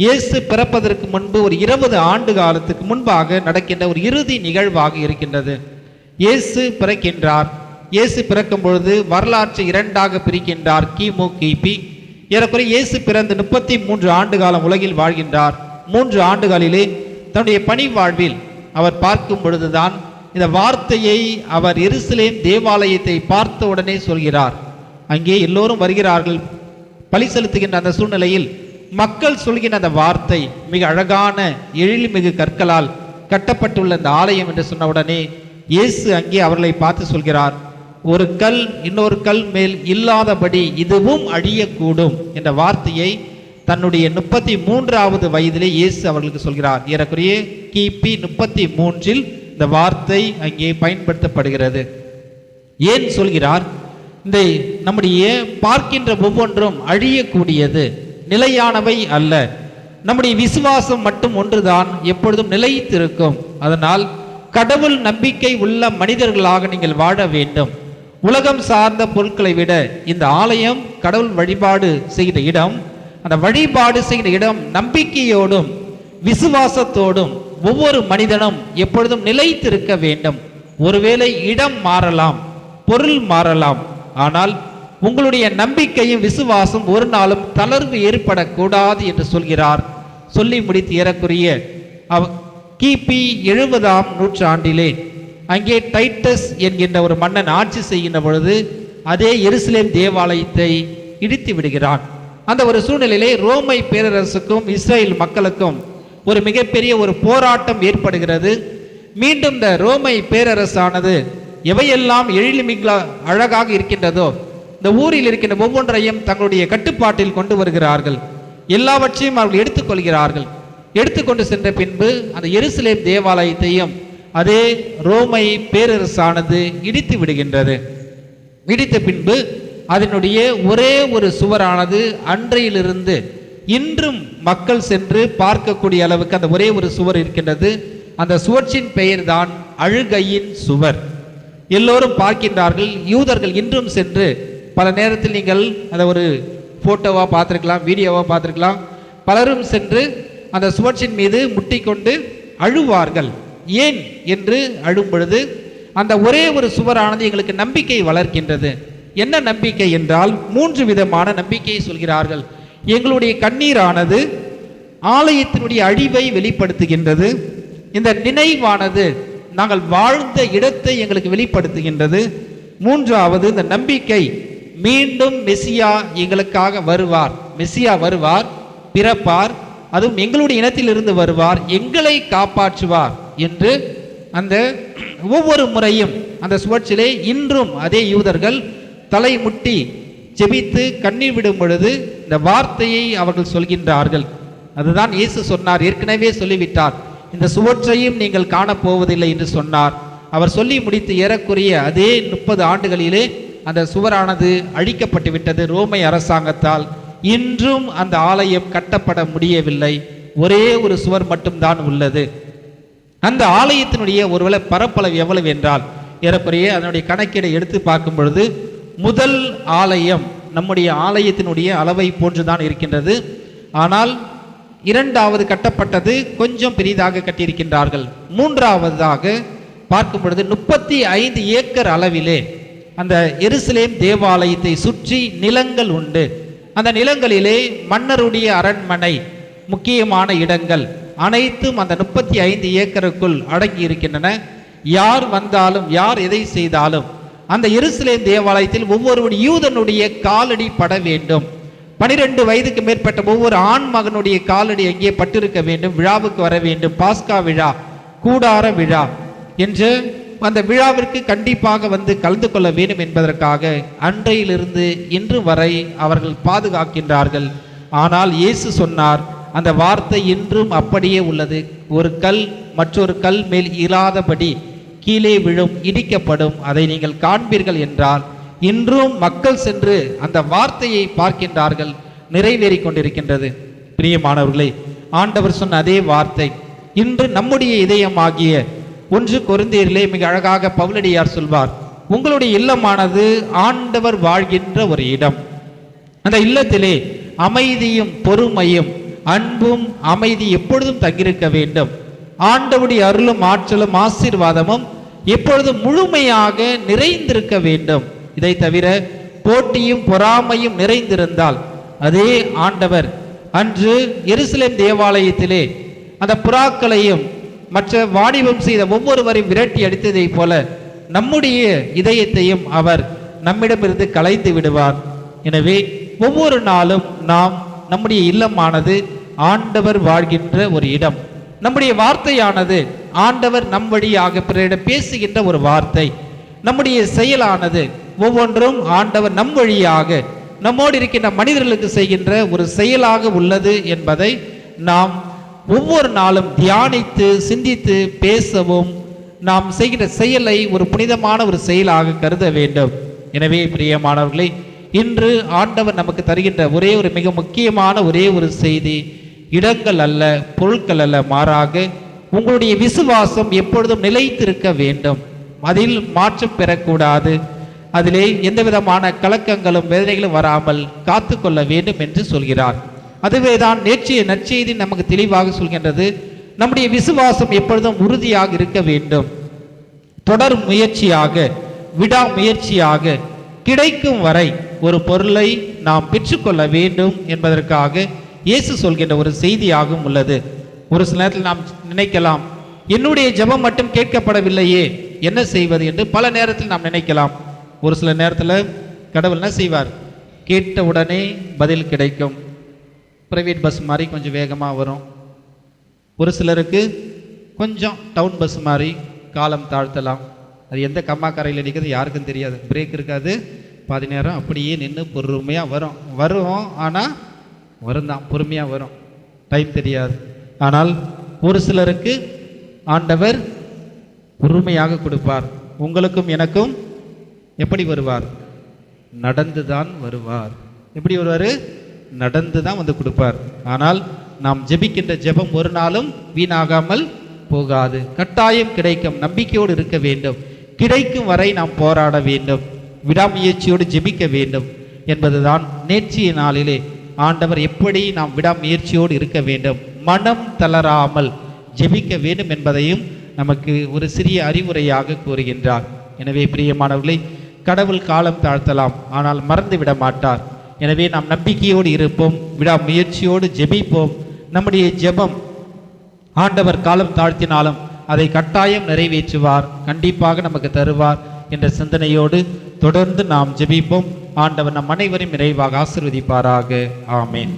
இயேசு பிறப்பதற்கு முன்பு ஒரு 20 ஆண்டு காலத்துக்கு முன்பாக நடக்கின்ற ஒரு இறுதி நிகழ்வாக இருக்கின்றது. இயேசு பிறக்கின்றார். இயேசு பிறக்கும் பொழுது வரலாற்று 2ஆக பிரிக்கின்றார். கிமு கிபி. ஏறக்குறைய இயேசு பிறந்து 33 ஆண்டு காலம் உலகில் வாழ்கின்றார். 3 ஆண்டுகளிலே தன்னுடைய பணி வாழ்வில் அவர் பார்க்கும் பொழுதுதான் இந்த வார்த்தையை அவர் எருசலேம் தேவாலயத்தை பார்த்த உடனே சொல்கிறார். அங்கே எல்லோரும் வருகிறார்கள், பலி செலுத்துகின்ற அந்த சூழ்நிலையில் மக்கள் சொல்கின்ற அந்த வார்த்தை மிக அழகான எழில்மிகு கற்களால் கட்டப்பட்டுள்ள இந்த ஆலயம் என்று சொன்ன உடனே இயேசு அங்கே அவர்களை பார்த்து சொல்கிறார், ஒரு கல் இன்னொரு கல் மேல் இல்லாதபடி இதுவும் அழியக்கூடும் என்ற வார்த்தையை தன்னுடைய 33வது வயதிலே இயேசு அவர்களுக்கு சொல்கிறார். ஏறக்குறைய கிபி 33இல் இந்த வார்த்தை அங்கே பயன்படுத்தப்படுகிறது. ஏன் சொல்கிறார்? இந்த நம்முடைய பார்க்கின்ற ஒவ்வொன்றும் அழியக்கூடியது, நிலையானவை அல்ல. நம்முடைய விசுவாசம் மட்டும் ஒன்றுதான் எப்பொழுதும் நிலைத்திருக்கும். அதனால் கடவுள் நம்பிக்கை உள்ள மனிதர்களாக நீங்கள் வாழ வேண்டும். உலகம் சார்ந்த பொருட்களை விட இந்த ஆலயம் கடவுள் வழிபாடு செய்கிற இடம், அந்த வழிபாடு செய்கிற இடம் நம்பிக்கையோடும் விசுவாசத்தோடும் ஒவ்வொரு மனிதனும் எப்பொழுதும் நிலைத்திருக்க வேண்டும். ஒருவேளை இடம் மாறலாம், பொருள் மாறலாம், ஆனால் உங்களுடைய நம்பிக்கையும் விசுவாசம் ஒரு நாளும் தளர்வு ஏற்படக்கூடாது என்று சொல்கிறார். சொல்லி முடித்து ஏறக்குறைய கிபி 70ஆம் நூற்றாண்டிலே அங்கே டைட்டஸ் என்கின்ற ஒரு மன்னன் ஆட்சி செய்கின்ற பொழுது அதே எருசலேம் தேவாலயத்தை இடித்து விடுகிறான். அந்த ஒரு சூழ்நிலையிலே ரோமை பேரரசுக்கும் இஸ்ரேல் மக்களுக்கும் ஒரு மிகப்பெரிய ஒரு போராட்டம் ஏற்படுகிறது. மீண்டும் இந்த ரோமை பேரரசானது எவையெல்லாம் எழில்மிகு அழகாக இருக்கின்றதோ இந்த ஊரில் இருக்கின்ற ஒவ்வொன்றையும் தங்களுடைய கட்டுப்பாட்டில் கொண்டு வருகிறார்கள். எல்லாவற்றையும் அவர்கள் எடுத்துக்கொள்கிறார்கள். எடுத்துக்கொண்டு சென்ற பின்பு அந்த எருசலேம் தேவாலயத்தையும் அதே ரோமை பேரரசானது இடித்து விடுகின்றது. இடித்த பின்பு அதனுடைய ஒரே ஒரு சுவரானது அன்றையிலிருந்து இன்றும் மக்கள் சென்று பார்க்கக்கூடிய அளவுக்கு அந்த ஒரே ஒரு சுவர் இருக்கின்றது. அந்த சுவற்றின் பெயர் தான் அழுகையின் சுவர். எல்லோரும் பார்க்கின்றார்கள். யூதர்கள் இன்றும் சென்று பல நேரத்தில் நீங்கள் அதை ஒரு போட்டோவா பார்த்துருக்கலாம், வீடியோவா பார்த்துருக்கலாம். பலரும் சென்று அந்த சுவற்றின் மீது முட்டிக்கொண்டு அழுவார்கள். ஏன் என்று அழும் பொழுது அந்த ஒரே ஒரு சுவரானது எங்களுக்கு நம்பிக்கை வளர்க்கின்றது. என்ன நம்பிக்கை என்றால் 3 விதமான நம்பிக்கையை சொல்கிறார்கள். எங்களுடைய கண்ணீரானது ஆலயத்தினுடைய அழிவை வெளிப்படுத்துகின்றது. இந்த நினைவானது நாங்கள் வாழ்ந்த இடத்தை எங்களுக்கு வெளிப்படுத்துகின்றது. 3வது, இந்த நம்பிக்கை மீண்டும் மெசியா எங்களுக்காக வருவார். மெசியா வருவார், பிறப்பார், அதுவும் எங்களுடைய இனத்திலிருந்து வருவார், எங்களை காப்பாற்றுவார் என்று அந்த ஒவ்வொரு முறையும் அந்த சுவற்றிலே இன்றும் அதே யூதர்கள் தலை முட்டி ஜெபித்து கண்ணீர் விடும் பொழுது இந்த வார்த்தையை அவர்கள் சொல்கின்றார்கள். அதுதான் இயேசு சொன்னார், ஏற்கனவே சொல்லிவிட்டார், இந்த சுவற்றையும் நீங்கள் காணப்போவதில்லை என்று சொன்னார். அவர் சொல்லி முடித்து ஏறக்குறைய அதே 30 ஆண்டுகளிலே அந்த சுவரானது அழிக்கப்பட்டு விட்டது ரோமை அரசாங்கத்தால். இன்றும் அந்த ஆலயம் கட்டப்பட முடியவில்லை. ஒரே ஒரு சுவர் மட்டும்தான் உள்ளது. அந்த ஆலயத்தினுடைய ஒருவேளை பரப்பளவு எவ்வளவு என்றால் ஏறக்குறைய அதனுடைய கணக்கீடை எடுத்து பார்க்கும் பொழுது முதல் ஆலயம் நம்முடைய ஆலயத்தினுடைய அளவை போன்றுதான் இருக்கின்றது. ஆனால் 2வது கட்டப்பட்டது கொஞ்சம் பெரிதாக கட்டியிருக்கின்றார்கள். 3வதாக பார்க்கும் பொழுது 35 ஏக்கர் அளவிலே அந்த எருசலேம் தேவாலயத்தை சுற்றி நிலங்கள் உண்டு. அந்த நிலங்களிலே மன்னருடைய அரண்மனை, முக்கியமான இடங்கள் அனைத்தும் அந்த 35 ஏக்கருக்குள் அடங்கி இருக்கின்றன. யார் வந்தாலும் யார் எதை செய்தாலும் அந்த எருசலேம் தேவாலயத்தில் ஒவ்வொரு யூதனுடைய காலடி பட வேண்டும். 12 வயதுக்கு மேற்பட்ட ஒவ்வொரு ஆண் மகனுடைய காலடி எங்கே பட்டிருக்க வேண்டும், விழாவுக்கு வர வேண்டும். பாஸ்கா விழா, கூடார விழா என்று அந்த விழாவிற்கு கண்டிப்பாக வந்து கலந்து கொள்ள வேண்டும் என்பதற்காக அன்றையிலிருந்து இன்று வரை அவர்கள் பாதுகாக்கின்றார்கள். ஆனால் இயேசு சொன்னார், அந்த வார்த்தை இன்றும் அப்படியே உள்ளது. ஒரு கல் மற்றொரு கல் மேல் இராதபடி கீழே விழும், இடிக்கப்படும், அதை நீங்கள் காண்பீர்கள் என்றால் இன்றும் மக்கள் சென்று அந்த வார்த்தையை பார்க்கின்றார்கள். நிறைவேறி கொண்டிருக்கின்றது. பிரியமானவர்களே, ஆண்டவர் சொன்ன அதே வார்த்தை இன்று நம்முடைய இதயமாகிய 1 கொரிந்தியரிலே மிக அழகாக பவுலடியார் சொல்வார், உங்களுடைய இல்லமானது ஆண்டவர் வாழ்கின்ற ஒரு இடம். அந்த இல்லத்திலே அமைதியும் பொறுமையும் அன்பும் அமைதி எப்பொழுதும் தங்கியிருக்க வேண்டும். ஆண்டவருடைய அருளும் ஆற்றலும் ஆசீர்வாதமும் எப்பொழுதும் முழுமையாக நிறைந்திருக்க வேண்டும். இதை தவிர போட்டியும் பொறாமையும் நிறைந்திருந்தால் அதே ஆண்டவர் அன்று எருசலேம் தேவாலயத்திலே அந்த புறாக்களையும் மற்ற வாணிபம் செய்த ஒவ்வொருவரையும் விரட்டி அடித்ததை போல நம்முடைய இதயத்தையும் அவர் நம்மிடமிருந்து கலைத்து விடுவார். எனவே ஒவ்வொரு நாளும் நாம் நம்முடைய இல்லமானது ஆண்டவர் வாழ்கின்ற ஒரு இடம். நம்முடைய வார்த்தையானது ஆண்டவர் நம் வழியாக பிறரிடம் பேசுகின்ற ஒரு வார்த்தை. நம்முடைய செயலானது ஒவ்வொன்றும் ஆண்டவர் நம் வழியாக நம்மோடு இருக்கின்ற மனிதர்களுக்கு செய்கின்ற ஒரு செயலாக உள்ளது என்பதை நாம் ஒவ்வொரு நாளும் தியானித்து சிந்தித்து பேசவும் நாம் செய்கிற செயலை ஒரு புனிதமான ஒரு செயலாக கருத வேண்டும். எனவே பிரியமானவர்களே, இன்று ஆண்டவர் நமக்கு தருகின்ற ஒரே ஒரு மிக முக்கியமான ஒரே ஒரு செய்தி, இடங்கள் அல்ல, பொருட்கள் அல்ல, மாறாக உங்களுடைய விசுவாசம் எப்பொழுதும் நிலைத்திருக்க வேண்டும். அதில் மாற்றம் பெறக்கூடாது. அதிலே எந்த விதமான கலக்கங்களும் வேதனைகளும் வராமல் காத்து கொள்ள வேண்டும் என்று சொல்கிறார். அதுவேதான் நேற்றைய நற்செய்தி நமக்கு தெளிவாக சொல்கின்றது. நம்முடைய விசுவாசம் எப்பொழுதும் உறுதியாக இருக்க வேண்டும். தொடர் முயற்சியாக, விடாமுயற்சியாக கிடைக்கும் வரை ஒரு பொருளை நாம் பெற்றுக்கொள்ள வேண்டும் என்பதற்காக இயேசு சொல்கின்ற ஒரு செய்தியாகவும் உள்ளது. ஒரு சில நேரத்தில் நாம் நினைக்கலாம், என்னுடைய ஜெபம் மட்டும் கேட்கப்படவில்லையே, என்ன செய்வது என்று பல நேரத்தில் நாம் நினைக்கலாம். ஒரு சில நேரத்தில் கடவுள் என்ன செய்வார், கேட்ட உடனே பதில் கிடைக்கும். பிரைவேட் பஸ் மாதிரி கொஞ்சம் வேகமாக வரும். ஒரு சிலருக்கு கொஞ்சம் டவுன் பஸ் மாதிரி காலம் தாழ்த்தலாம். அது எந்த கம்மா கரையில் நிற்கிறது யாருக்கும் தெரியாது. பிரேக் இருக்காது, பாதி நேரம் அப்படியே நின்று பொறுமையாக வரும். ஆனால் வரும் தான், பொறுமையாக வரும், டைம் தெரியாது. ஆனால் ஒரு சிலருக்கு ஆண்டவர் பொறுமையாக கொடுப்பார். உங்களுக்கும் எனக்கும் எப்படி வருவார்? நடந்து தான் வருவார். எப்படி வருவார்? நடந்து தான் வந்து கொடுப்பார். ஆனால் நாம் ஜெபிக்கின்ற ஜெபம் ஒரு நாளும் வீணாகாமல் போகாது, கட்டாயம் கிடைக்கும். நம்பிக்கையோடு இருக்க வேண்டும். கிடைக்கும் வரை நாம் போராட வேண்டும், விடாமுயற்சியோடு ஜெபிக்க வேண்டும் என்பதுதான் நேற்றைய நாளிலே ஆண்டவர் எப்படி நாம் விடாமுயற்சியோடு இருக்க வேண்டும், மனம் தளராமல் ஜெபிக்க வேண்டும் என்பதையும் நமக்கு ஒரு சிறிய அறிவுரையாக கூறுகின்றார். எனவே பிரியமானவர்களே, கடவுள் காலம் தாழ்த்தலாம், ஆனால் மறந்து விட மாட்டார். எனவே நாம் நம்பிக்கையோடு இருப்போம், விடாமுயற்சியோடு ஜெபிப்போம். நம்முடைய ஜெபம் ஆண்டவர் காலம் தாழ்த்தினாலும் அதை கட்டாயம் நிறைவேற்றுவார், கண்டிப்பாக நமக்கு தருவார் என்ற சிந்தனையோடு தொடர்ந்து நாம் ஜெபிப்போம். ஆண்டவர் நம் அனைவரையும் நிறைவாக ஆசீர்வதிப்பாராக. ஆமென்.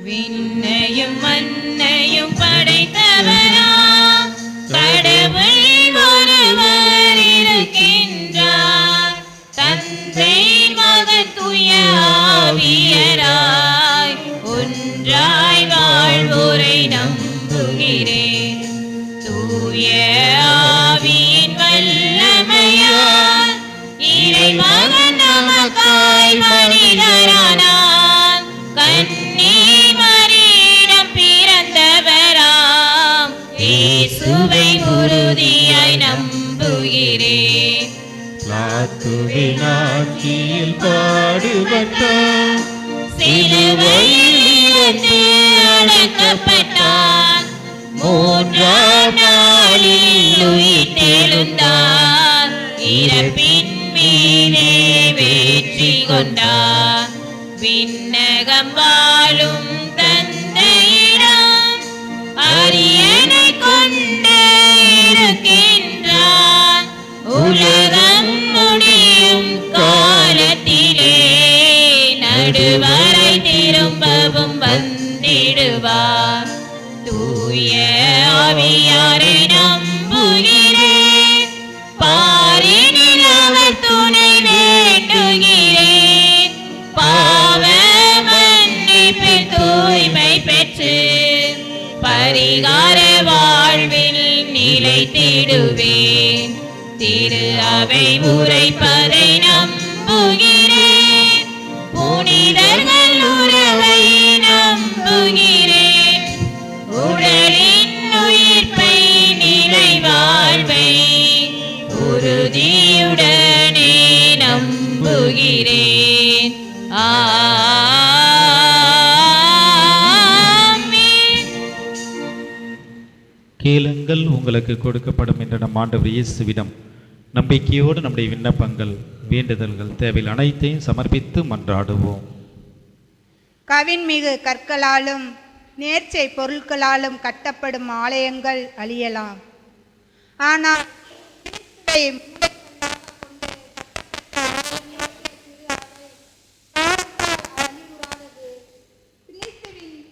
விண்ணையும் மண்ணையும் படைத்தவராம் கடவுள் ஒருவர் இருக்கின்றார். தந்தை மகன் தூய ஆவியராய் ஒன்றாய் வாழ்வோரை நம்புகிறேன். தூய ஆவியின் வல்லமையால் இறைமகன் நமக்காய் மனிதரானார். கன்னி மரியிடம் பிறந்தவராம் இயேசுவை உறுதியாய் நம்புகிறேன். பிலாத்துவின் ஆட்சியில் பாடுபட்டார், சிலுவையில் இருந்து அடக்கப்பட்டார். மூன்றாம் நாளில் உயிர்த்தெழுந்தார். இறப்பின் மீதே வெற்றி கொண்டார். விண்ணகம் வாழும் தந்தையிடம் அரியணை கொண்டு இருக்கின்றார். உலகம் முடியும் காலத்திலே நடுவரை திரும்பவும் வந்திடுவார். தூய ஆவியாரை நம்புகிறேன். பாரினில் அவர் துணை வேண்டுகிறேன். பாவ மன்னிப்பில் தூய்மை பெற்று பரிகார வாழ்வில் நிலைத்திடுவேன். திரு அவை உரைப்பதை நம்புகிறேன். புனிதர்கள் உறவை நம்புகிறேன். உடலின் உயிர்ப்பை நிலை வாழ்வை உறுதியுடனே நம்புகிறேன். ஆமென். கேளுங்கள், உங்களுக்கு கொடுக்கப்படும் என்ற நம் ஆண்டவர் இயேசுவிடம் நம்பிக்கையோடு நம்முடைய விண்ணப்பங்கள், வேண்டுதல்கள், தேவைகள் அனைத்தையும் சமர்ப்பித்து மன்றாடுவோம். கவின்மிகு கற்களாலும் நேர்ச்சை பொருட்களாலும் கட்டப்படும் ஆலயங்கள் அழியலாம், ஆனால்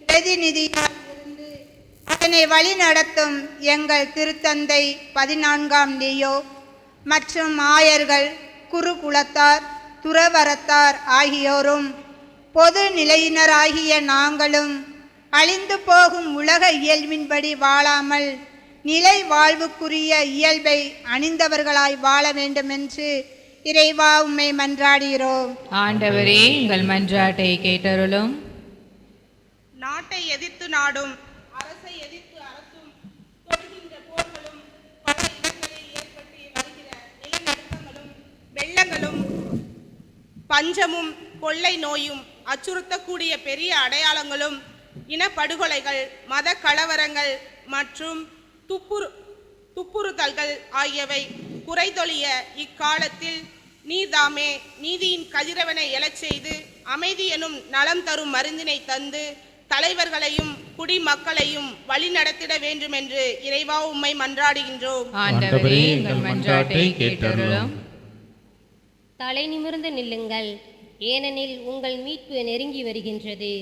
பிரதிநிதியாக இருந்து அதனை வழி நடத்தும் எங்கள் திருத்தந்தை 14ஆம் லியோ மற்றும் ஆயர்கள், குருகுலத்தார், துறவரத்தார் ஆகியோரும் பொது நிலையினராகிய நாங்களும் அழிந்து போகும் உலக இயல்பின்படி வாழாமல் நிலை வாழ்வுக்குரிய இயல்பை அணிந்தவர்களாய் வாழ வேண்டுமென்று இறைவா உம்மை மன்றாடுகிறோம். ஆண்டவரே, எங்கள் மன்றாட்டை கேட்டருளும். நாட்டை எதிர்த்து நாடும், அரசை எதிர்த்து அரசும் தொடுகின்ற போர்களும், பல இடங்களில் ஏற்பட்டு வருகிற நிலநடுக்கங்களும், வெள்ளங்களும், பஞ்சமும், கொள்ளை நோயும், அச்சுறுத்தக்கூடிய பெரிய அடையாளங்களும், இனப்படுகொலைகள், மத கலவரங்கள் மற்றும் துப்புறுத்தல்கள் ஆகியவை குறைதொழிய இக்காலத்தில் நீர்தாமே நீதியின் கதிரவனை எழச் செய்து அமைதி எனும் நலம் தரும் மருந்தினை தந்து தலைவர்களையும் குடிமக்களையும் வழி நடத்திட வேண்டும் என்று இறைவா உம்மை மன்றாடுகின்றோம். ஆண்டவரே, எங்கள் மன்றாட்டை கேட்டருளும். தலை நிமிர்ந்து நில்லுங்கள், ஏனெனில் உங்கள் மீட்பு நெருங்கி வருகின்றது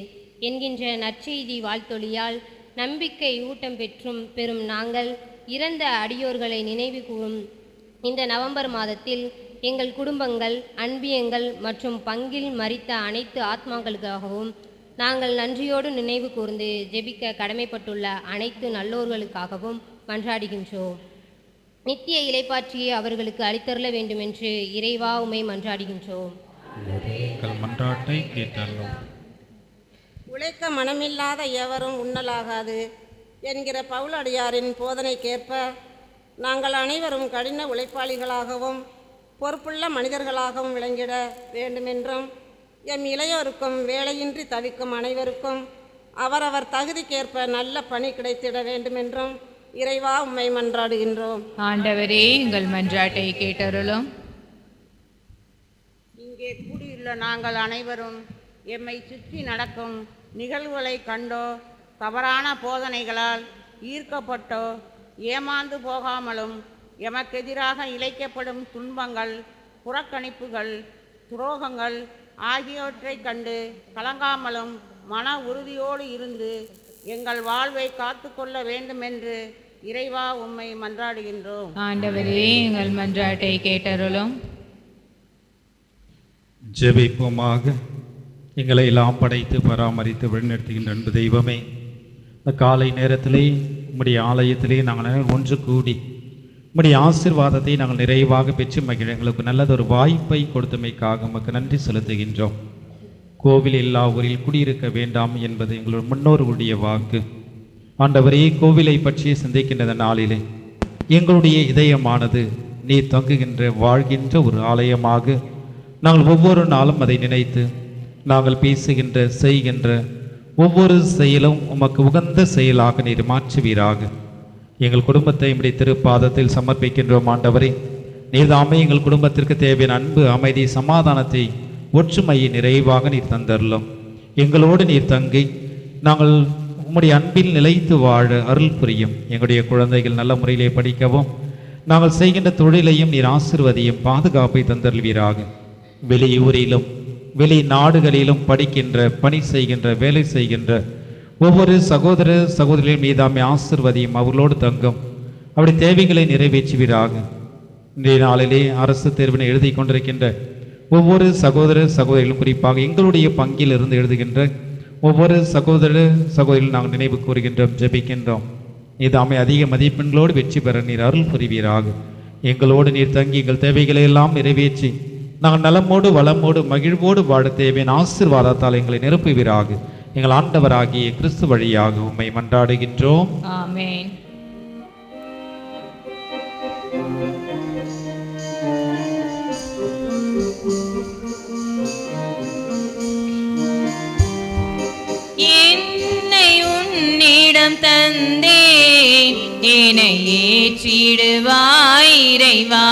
என்கின்ற நற்செய்தி வாழ்த்தொழியால் நம்பிக்கை ஊட்டம் பெற்றும் பெறும் நாங்கள் இறந்த அடியோர்களை நினைவு கூறும் இந்த நவம்பர் மாதத்தில் எங்கள் குடும்பங்கள், அன்பியங்கள் மற்றும் பங்கில் மரித்த அனைத்து ஆத்மாக்களுக்காகவும் நாங்கள் நன்றியோடு நினைவு கூர்ந்து ஜெபிக்க கடமைப்பட்டுள்ள அனைத்து நல்லோர்களுக்காகவும் மன்றாடுகின்றோம். நித்திய இலைப்பாற்றியை அவர்களுக்கு அளித்தருள வேண்டுமென்று இறைவா உம்மை மன்றாடுகின்றோம். எங்கள் மன்றாட்டை கேட்டருளும். உழைக்க மனமில்லாத எவரும் உண்ணலாகாது என்கிற பவுலடியாரின் போதனைக்கேற்ப நாங்கள் அனைவரும் கடின உழைப்பாளிகளாகவும் பொறுப்புள்ள மனிதர்களாகவும் விளங்கிட வேண்டுமென்றும் எம் இளையோருக்கும் வேலையின்றி தவிக்கும் அனைவருக்கும் அவரவர் தகுதிக்கேற்ப நல்ல பணி கிடைத்திட வேண்டுமென்றும் இறைவா உம்மை மன்றாடுகின்றோம். ஆண்டவரே எங்கள் மன்றாட்டை கேட்டருளும். இங்கே கூடியுள்ள நாங்கள் அனைவரும் எம்மை சுற்றி நடக்கும் நிகழ்வுகளை கண்டோ தவறான போதனைகளால் ஈர்க்கப்பட்டோ ஏமாந்து போகாமலும் எமக்கெதிராக இழைக்கப்படும் துன்பங்கள், புறக்கணிப்புகள், துரோகங்கள் ஆகியவற்றை கண்டு கலங்காமலும் மன உறுதியோடு இருந்து எங்கள் வாழ்வை காத்து கொள்ள வேண்டுமென்று இறைவா உம்மை மன்றாடுகின்றோம். ஆண்டவரே எங்கள் மன்றாட்டை கேட்டருளும். ஜெபிப்போமாக. எங்களை எல்லாம் படைத்து பராமரித்து வழிநடத்துகின்ற அன்பு தெய்வமே, இந்த காலை நேரத்திலே உம்முடைய ஆலயத்திலே நாங்கள் ஒன்று கூடி உம்முடைய ஆசீர்வாதத்தை நாங்கள் நிறைவாக பெற்று மகிழ எங்களுக்கு நல்லதொரு வாய்ப்பை கொடுத்தமைக்காக உமக்கு நன்றி செலுத்துகின்றோம். கோவில் இல்லா ஊரில் குடியிருக்க வேண்டாம் என்பது எங்களுடைய முன்னோர்களுடைய வாக்கு. ஆண்டவரே, கோவிலை பற்றி சிந்திக்கின்ற நாளிலே எங்களுடைய இதயமானது நீ தங்குகின்ற வாழ்கின்ற ஒரு ஆலயமாக நாங்கள் ஒவ்வொரு நாளும் அதை நினைத்து நாங்கள் பேசுகின்ற செய்கின்ற ஒவ்வொரு செயலும் உமக்கு உகந்த செயலாக நீர் மாற்றுவீராக. எங்கள் குடும்பத்தை உம்முடைய திருப்பாதத்தில் சமர்ப்பிக்கின்றோம். ஆண்டவரே, நீர்தாமே எங்கள் குடும்பத்திற்கு தேவையான அன்பு, அமைதி, சமாதானத்தை, ஒற்றுமையை நிறைவாக நீர் தந்தருளும். எங்களோடு நீர் தங்கி நாங்கள் உம்முடைய அன்பில் நிலைத்து வாழ அருள் புரியும். எங்களுடைய குழந்தைகள் நல்ல முறையிலே படிக்கவும் நாங்கள் செய்கின்ற தொழிலையும் நீர் ஆசீர்வதியும் பாதுகாப்பை தந்தருள்வீராக. வெளியூரிலும் வெளி நாடுகளிலும் படிக்கின்ற, பணி செய்கின்ற, வேலை செய்கின்ற ஒவ்வொரு சகோதர சகோதரிகள் மீதாமே ஆசீர்வதியும், அவர்களோடு தங்கும். அப்படி தேவைகளை நிறைவேற்றுவீராக. இன்றைய நாளிலே அரசு தேர்வினை எழுதி கொண்டிருக்கின்ற ஒவ்வொரு சகோதர சகோதரிகளும், குறிப்பாக எங்களுடைய பங்கில் இருந்து எழுதுகின்ற ஒவ்வொரு சகோதர சகோதரிகளும் நாங்கள் நினைவு கூறுகின்றோம், ஜெபிக்கின்றோம். இதாமே அதிக மதிப்பெண்களோடு வெற்றி பெற நீர் அருள் புரிவீராக. எங்களோடு நீர் தங்கி எங்கள் தேவைகளை எல்லாம் நிறைவேற்றி நாங்கள் நலமோடு வளமோடு மகிழ்வோடு வாழ தேவையான ஆசீர்வாதத்தால் எங்களை நிரப்புவீராக. எங்கள் ஆண்டவராகிய கிறிஸ்து வழியாக உம்மை மன்றாடுகின்றோம். ஆமென். என்னை உன்னிடம் தந்தேன், என்னை ஏற்றிடுவாய் இறைவா.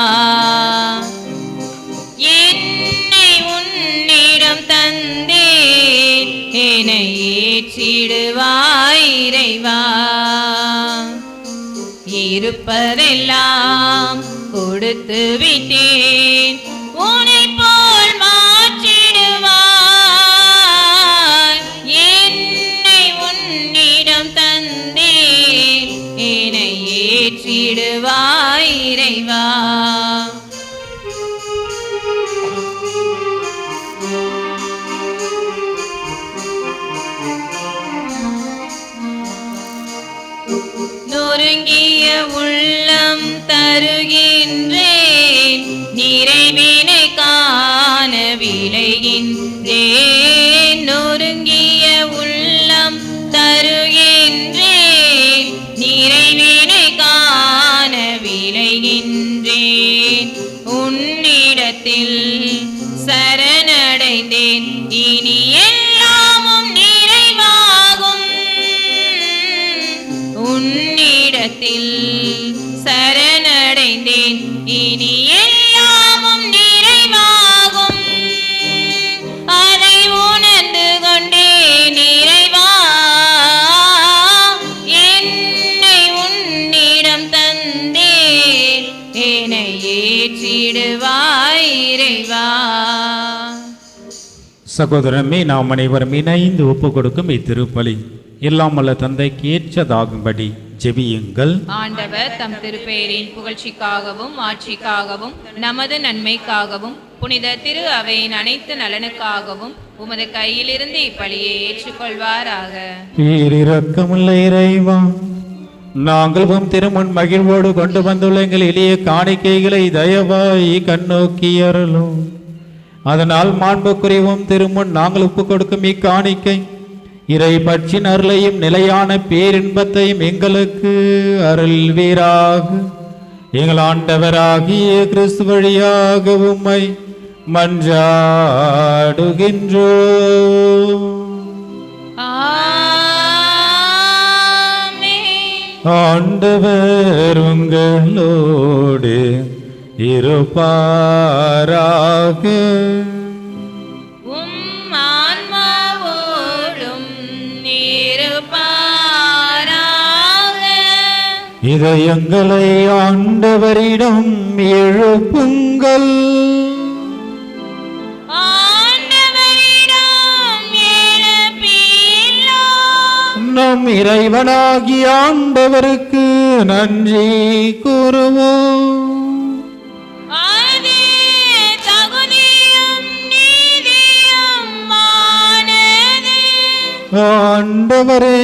என்னை உன்னிடம் தந்தேன், என்னை ஏற்றிடுவாய் இறைவா. இருப்பதெல்லாம் கொடுத்து விட்டேன், உன்னை போல் மாற்றிடுவாய். என்னை உன்னிடம் தந்தேன், என்னை ஏற்றிடுவாய் இறைவா. நொறுங்கிய உள்ளம் தருகின்றேன், நிறைவினை காண விளைகின்றேன். நொறுங்கிய உள்ளம் தருகின்றேன், நிறைவினை காண விளைகின்றேன். உன்னிடத்தில் சரணடைந்தேன், இனி எல்லாமும் நிறைவாகும். உன்னிடத்தில் சரணடைந்தேன், இனி எல்லாமும் நிறைவாகும். அதை உணர்ந்து கொண்டேன் இறைவா, என்னை உன்னிடம் தந்தேன், என்னை ஏற்றிடுவாய் இறைவா. சகோதரமே, நாம் அனைவரும் இணைந்து ஒப்பு கொடுக்கும் இத்திருப்பலி எல்லாம் வல்ல தந்தைக்கு ஏற்றதாகும்படி ஜெபியுங்கள். ஆண்டவர் தம் திருப்பெயரின் புகழ்ச்சிக்காகவும் ஆட்சிக்காகவும் நமது நன்மைக்காகவும் புனித திரு அவையின் அனைத்து நலனுக்காகவும் உமது கையிலிருந்து இப்பலியை ஏற்றுக்கொள்வாராக. பேரிரக்கமுள்ள இறைவா, நாங்களும் திருமுன் மகிழ்வோடு கொண்டு வந்துள்ள எங்கள் எளிய காணிக்கைகளை தயவாய் கண்ணோக்கி அருளும். அதனால் மாண்புக்குரியவும் திருமுன் நாங்கள் ஒப்பு கொடுக்கும் இக்காணிக்கை இறை பற்றின் அருளையும் நிலையான பேரின்பத்தையும் எங்களுக்கு அருள்வீராக. எங்கள் ஆண்டவராகிய கிறிஸ்து வழியாக உம்மை மன்றாடுகின்றோம். ஆண்டவர் உங்களோடு இருப்பாராக. உம் ஆன்மாவோடும் இருப்பாராக. இதயங்களை ஆண்டவரிடம் எழுப்புங்கள். நம் இறைவனாகிய ஆண்டவருக்கு நன்றி கூறுவோம். ஆண்டவரே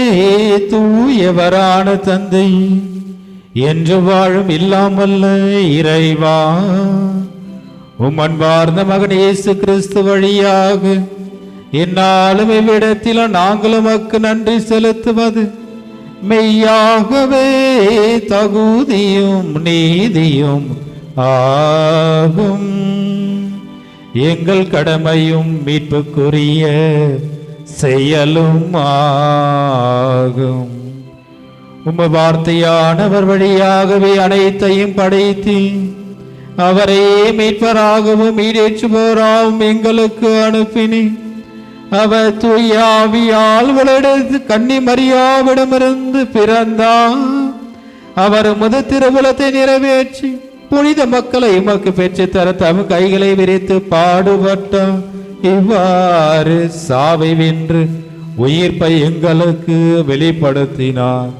தூயவரான தந்தை, என்று வாழும் இல்லாமல்ல இறைவா, உம் அன்பார்ந்த மகன் இயேசு கிறிஸ்து வழியாக என்னாலும் இவ்விடத்தில் நாங்கள் உமக்கு நன்றி செலுத்துவது மெய்யாகவே தகுதியும் நீதியும் ஆகும். எங்கள் கடமையும் மீட்புக்குரிய செயலும் ஆகும். உம் வார்த்தையானவர் வழியாகவே அனைத்தையும் படைத்து அவரையே மீட்பராகவும் ஈடேற்றுபவராகவும் எங்களுக்கு அனுப்பினி. அவர் தூயாவியால் வளர்ந்து கன்னி மரியாவிடமிருந்து பிறந்தார். அவர் முதல் திருவுலத்தை நிறைவேற்றி புனித மக்களை உமக்கு பெற்று தர தம் கைகளை விரித்து பாடுபட்டார். இவ்வாறு சாவை வென்று உயிர்ப்பை எங்களுக்கு வெளிப்படுத்தினார்.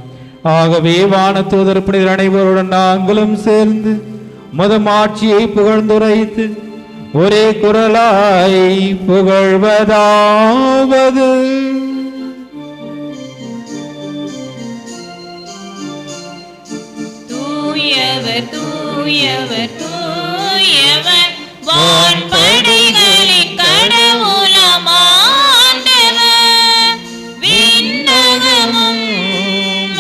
ஆகவே வானதூதர் புனிதர் அனைவருடன் நாங்களும் சேர்ந்து மதமாட்சியை புகழ்ந்துரைத்து ஒரே குரலாய் புகழ்வதாவது: தூயவர் தூயவர் தூயவர் வான்படைகளின் கடவுளாம் ஆண்டவர். விண்ணகமும்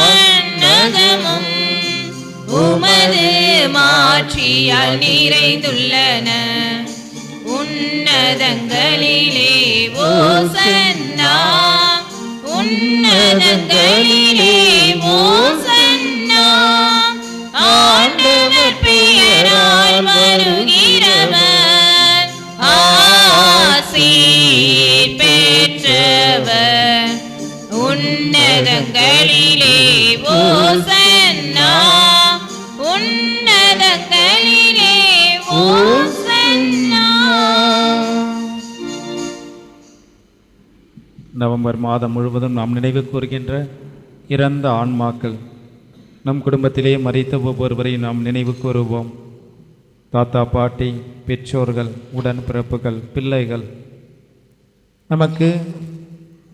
மண்ணகமும் உமது மாட்சியால் நிறைந்துள்ளன. உன்னதங்களிலே ஓசன்னா, உன்னதங்களிலே ஓசன்னா. ஆண்டவர் பெயரால் வருகிறவர் ஆசி பெற்றவர். உன்னதங்களிலே ஓசன்னா, உன்னதங்களிலே ஓசன்னா. நவம்பர் மாதம் முழுவதும் நாம் நினைவு கூறுகின்ற இறந்த ஆன்மாக்கள். நம் குடும்பத்திலே மரித்த ஒவ்வொருவரையும் நாம் நினைவு கூறுவோம். தாத்தா, பாட்டி, பெற்றோர்கள், உடன்பிறப்புகள், பிள்ளைகள், நமக்கு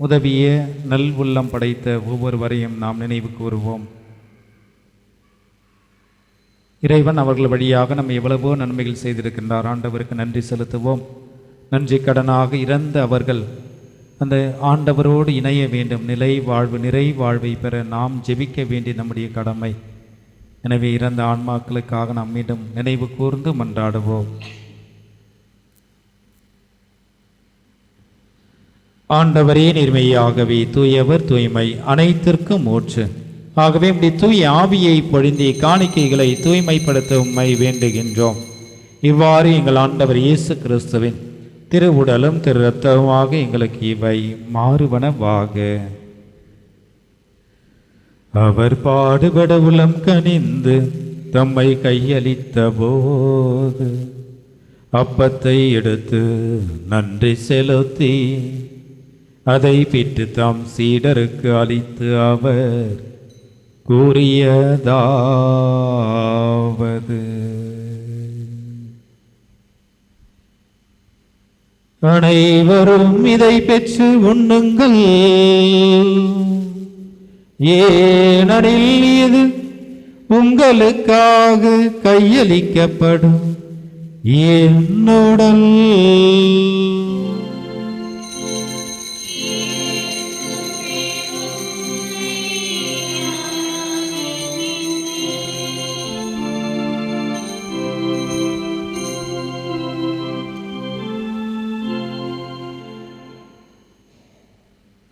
உதவிய நல் உள்ளம் படைத்த ஒவ்வொருவரையும் நாம் நினைவு கூறுவோம். இறைவன் அவர்கள் வழியாக நம்ம எவ்வளவோ நன்மைகள் செய்திருக்கின்றார். ஆண்டவருக்கு நன்றி செலுத்துவோம். நன்றி கடனாக இறந்த அவர்கள் அந்த ஆண்டவரோடு இணைய வேண்டும். நிலை வாழ்வு, நிறை வாழ்வை பெற நாம் ஜெபிக்க வேண்டிய நம்முடைய கடமை. எனவே இறந்த ஆன்மாக்களுக்காக நாம் மீண்டும் நினைவு கூர்ந்து மன்றாடுவோம். ஆண்டவரே நேர்மையாகவே தூயவர், தூய்மை அனைத்திற்கும் ஊற்று. ஆகவே நம்முடைய தூய ஆவியை பொழிந்தி காணிக்கைகளை தூய்மைப்படுத்த உம்மை வேண்டுகின்றோம். இவ்வாறு எங்கள் ஆண்டவர் இயேசு கிறிஸ்துவின் திருவுடலும் திரு இரத்தமாக எங்களுக்கு இவை மாறுவனவாக. அவர் பாடுபட உளம் கனிந்து தம்மை கையளித்த போது அப்பத்தை எடுத்து நன்றி செலுத்தி அதை பிட்டு தம் சீடருக்கு அளித்து அவர் கூறியதாவது: அனைவரும் இதை பெற்று உண்ணுங்கள். ஏனெனில் இது உங்களுக்காக கையளிக்கப்படும் என் உடல்.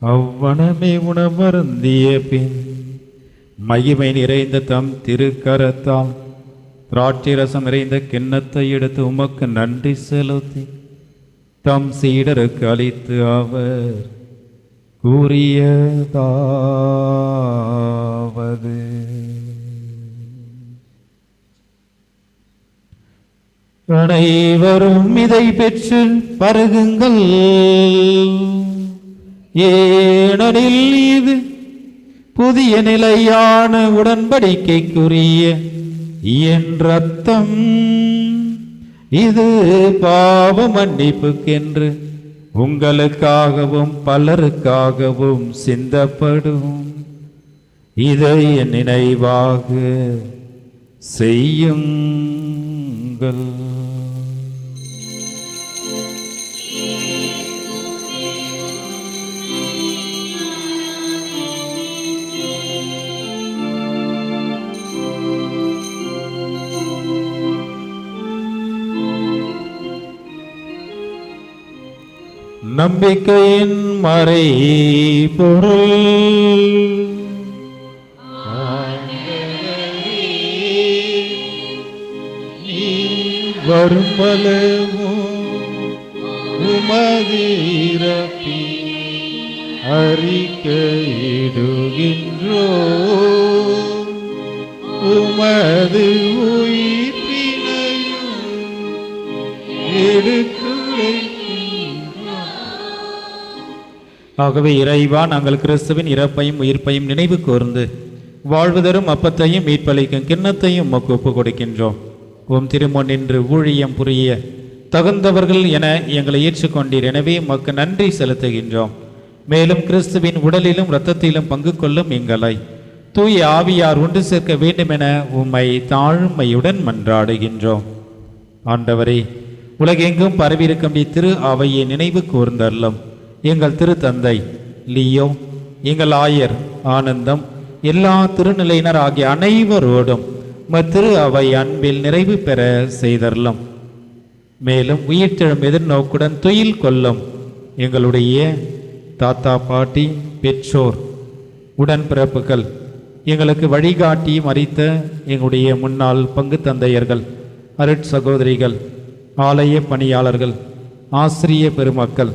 அவ்வனமே உணவருந்திய பின் மகிமை நிறைந்த தம் திருக்கரத்தால் திராட்சை ரசம் நிறைந்த கிண்ணத்தை எடுத்து உமக்கு நன்றி செலுத்தி தம் சீடருக்கு அளித்து அவர் கூறியதாவது: அனைவரும் இதை பெற்று பருகுங்கள், ஏனெனில் இது புதிய நிலையான உடன்படிக்கைக்குரிய என் ரத்தம். இது பாவ மன்னிப்புக்கென்று உங்களுக்காகவும் பலருக்காகவும் சிந்தப்படும். இதை என் நினைவாக செய்யுங்கள். நம்பிக்கையின் மறை பொருள். வருமலமோ உமது இறப்பை அறிக்கையிடுகின்றோ, உமது உயிர்ப்பினையும் எடுத்துரைக்கின்றோம். ஆகவே இறைவா, நாங்கள் கிறிஸ்துவின் இறப்பையும் உயிர்ப்பையும் நினைவு கூர்ந்து வாழ்வு தரும் அப்பத்தையும் மீட்பளிக்கும் கிண்ணத்தையும் உமக்கு ஒப்புக் கொடுக்கின்றோம். உம் திருமுன் நின்று ஊழியம் புரிய தகுந்தவர்கள் என எங்களை ஏற்றுக்கொண்டீர். எனவே உமக்கு நன்றி செலுத்துகின்றோம். மேலும் கிறிஸ்துவின் உடலிலும் இரத்தத்திலும் பங்கு கொள்ளும் எங்களை தூய ஆவியார் ஒன்று சேர்க்க வேண்டும் என உம்மை தாழ்மையுடன் மன்றாடுகின்றோம். ஆண்டவரே, உலகெங்கும் பரவியிருக்கும் திரு அவையை நினைவு கூர்ந்தருளும். எங்கள் திருத்தந்தை லியோ, எங்கள் ஆயர் ஆனந்தம், எல்லா திருநிலையினர் ஆகிய அனைவரோடும் திரு அவை அன்பில் நிறைவு பெற செய்தருளும். மேலும் உயிர்த்தெழும் எதிர்நோக்குடன் துயில் கொள்ளும் எங்களுடைய தாத்தா, பாட்டி, பெற்றோர், உடன்பிறப்புகள், எங்களுக்கு வழிகாட்டி மறித்த எங்களுடைய முன்னாள் பங்கு தந்தையர்கள், அருட்சகோதரிகள், ஆலய பணியாளர்கள், ஆசிரிய பெருமக்கள்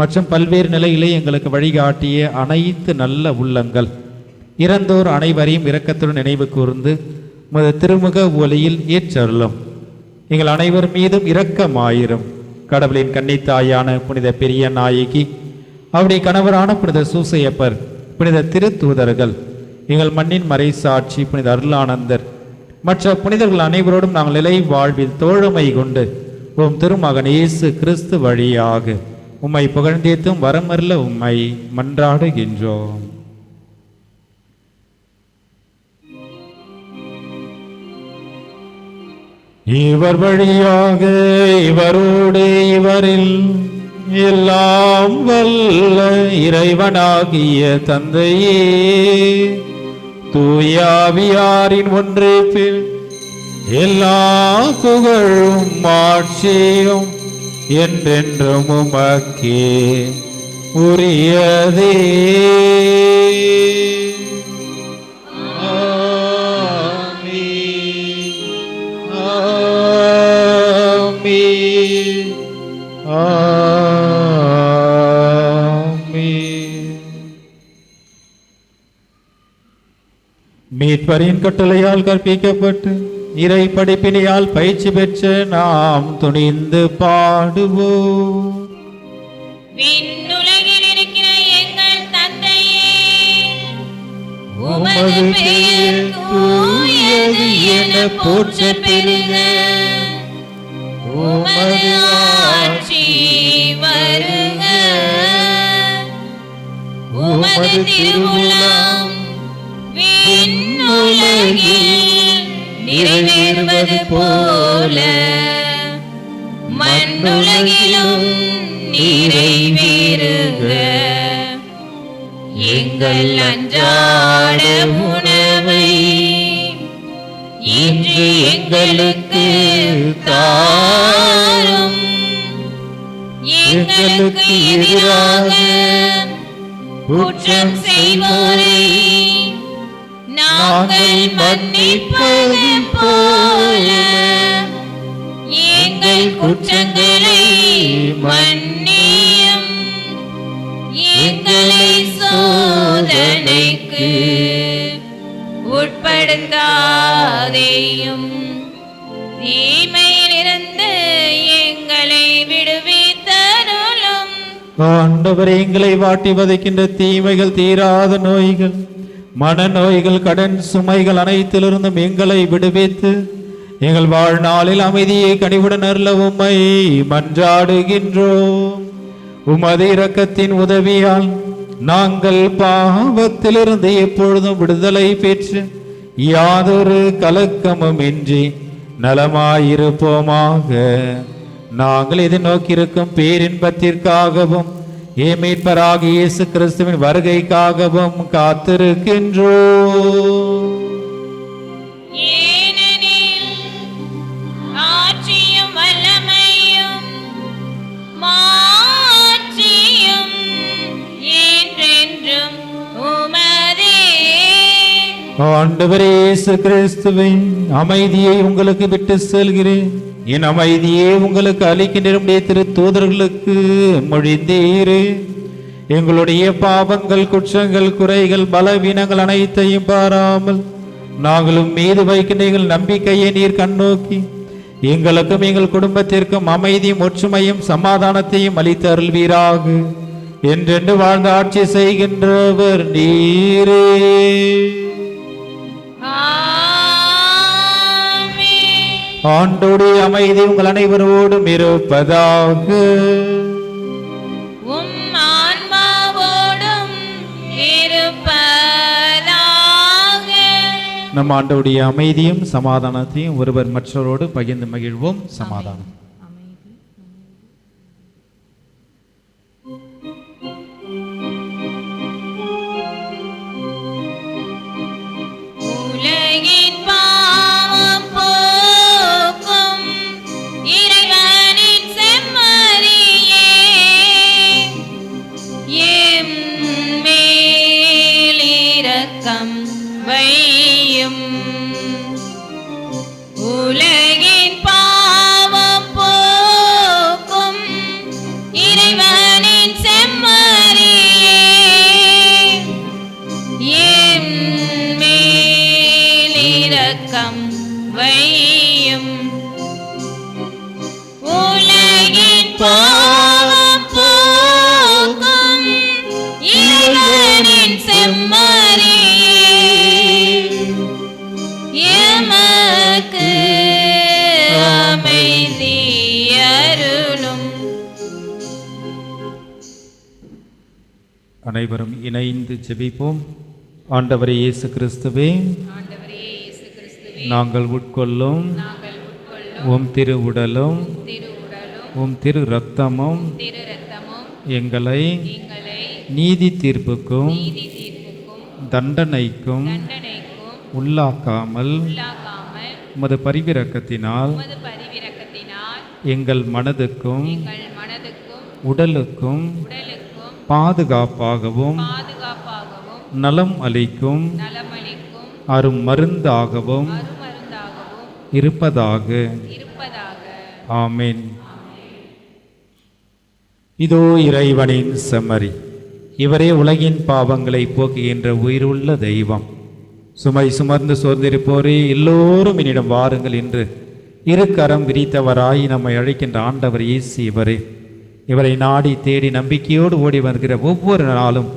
மற்றும் பல்வேறு நிலையிலே எங்களுக்கு வழிகாட்டிய அனைத்து நல்ல உள்ளங்கள், இறந்தோர் அனைவரையும் இரக்கத்துடன் நினைவு கூர்ந்து உமது திருமுக ஒளியில் ஏற்றருளும். எங்கள் அனைவர் மீதும் இரக்கமாயிரும். கடவுளின் கன்னித்தாயான புனித பெரிய நாயகி, அவருடைய கணவரான புனித சூசையப்பர், புனித திருத்தூதர்கள், எங்கள் மண்ணின் மறை சாட்சி புனித அருளானந்தர் மற்ற புனிதர்கள் அனைவரோடும் நாங்கள் நிலை வாழ்வில் தோழமை கொண்டு உம் திருமகன் இயேசு கிறிஸ்து வழியாக உம்மை புகழ்ந்தேத்தும் வரமருள உம்மை மன்றாடுகின்றோம். இவர் வழியாக இவரோடு இவரில் எல்லாம் வல்ல இறைவனாகிய தந்தையே, தூயாவியாரின் ஒன்றிப்பில் எல்லா புகழும் மாட்சியும் என்றென்றும் உமக்கே உரியதே. மீட்பரின் கட்டளையால் கற்பிக்கப்பட்டு இறை படிப்பினையால் பயிற்சி பெற்ற நாம் துணிந்து பாடுவோம். விண்ணுலகில் இருக்கிற எங்கள் தந்தையே, உமது பெயர் தூயது என போற்றப் பெறுக. உமது ஆட்சி வருக. உமது திருவுளம் நிறைவேறுவது போல மண்ணுலகிலும் நிறைவேறுக. எங்கள் அன்றாட உணவை இன்று எங்களுக்கு தாரும். எங்களுக்கு எதிராக குற்றம் செய்வோரை நாங்கள் மன்னிப்பது போல எங்கள் குற்றங்களை மன்னியும். எங்களை சோதனைக்கு உட்படுத்தாதேயும், தீமையிலிருந்து எங்களை விடுவித்தருளும். ஆண்டவரே, எங்களை வாட்டி வதைக்கின்ற தீமைகள், தீராத நோய்கள், மனநோய்கள், கடன் சுமைகள் அனைத்திலிருந்தும் எங்களை விடுவித்து எங்கள் வாழ்நாளில் அமைதியை கனிவுடன் அருள உம்மை மன்றாடுகின்றோம். உமது இரக்கத்தின் உதவியால் நாங்கள் பாவத்திலிருந்து எப்பொழுதும் விடுதலை பெற்று யாதொரு கலக்கமும் இன்றி நலமாயிருப்போமாக. நாங்கள் எதிர்நோக்கியிருக்கும் பேரின்பத்திற்காகவும் மீட்பராகிய இயேசு கிறிஸ்துவின் வருகைக்காகவும் காத்திருக்கின்றோம். ஏனெனில் ஆட்சியும் வல்லமையும் மாட்சியும் என்றென்றும் உமதே. ஆண்டவரே இயேசு கிறிஸ்துவின் அமைதியை உங்களுக்கு விட்டு செல்கிறேன், என் அமைதியே உங்களுக்கு அளிக்கின்ற திரு தூதர்களுக்கு மொழிந்தீரே. எங்களுடைய பாவங்கள், குற்றங்கள், குறைகள், பலவீனங்கள் அனைத்தையும் பாராமல் நாங்களும் மீது வைக்கின்ற எங்கள் நம்பிக்கையை நீர் கண்ணோக்கி எங்களுக்கும் எங்கள் குடும்பத்திற்கும் அமைதியும் ஒற்றுமையும் சமாதானத்தையும் அளித்து அருள்வீராக. என்றென்று வாழ்ந்து ஆட்சி செய்கின்றவர் நீரே. ஆண்டோடைய அமைதி உங்கள் அனைவரோடும் இருப்பதாக. உம் ஆன்மாவோடும் இருப்பதாக. நம் ஆண்டோடைய அமைதியும் சமாதானத்தையும் ஒருவர் மற்றவரோடு பகிர்ந்து மகிழ்வோம். சமாதானம். உலகின் பாவம் போக்கும் இறைவனின் செம்மறியே, எம் மேல் இரக்கம் வையும். உலகின் பாவம் போக்கும் இறைவனின் செம்மறியே, எம் மேல் இரக்கம் வையும். உலகின் பாவம் போக்கும் இறைவனின் செம்மறியே, எமக்கு அமைதி அருளும். அனைவரும் இணைந்து ஜெபிப்போம். ஆண்டவரே இயேசு கிறிஸ்துவே, நாங்கள் உட்கொள்ளும் உம் திரு உடலும் உம் திரு இரத்தமும் எங்களை நீதி தீர்ப்புக்கும் தண்டனைக்கும் உள்ளாக்காமல் உமது பரிவிரக்கத்தினால் எங்கள் மனதுக்கும் உடலுக்கும் பாதுகாப்பாகவும் நலம் அளிக்கும் அரும் மருந்தாகவும் இருப்பதாக. ஆமென். இதோ இறைவனின் செம்மறி, இவரே உலகின் பாவங்களை போக்குகின்ற உயிருள்ள தெய்வம். சுமை சுமர்ந்து சோர்ந்திருப்போரே எல்லோரும் என்னிடம் வாருங்கள் என்று இரு கரம் விரித்தவராய் நம்மை அழைக்கின்ற ஆண்டவர் இயேசு இவரே. இவரை நாடி தேடி நம்பிக்கையோடு ஓடி வருகிற ஒவ்வொரு நாளும்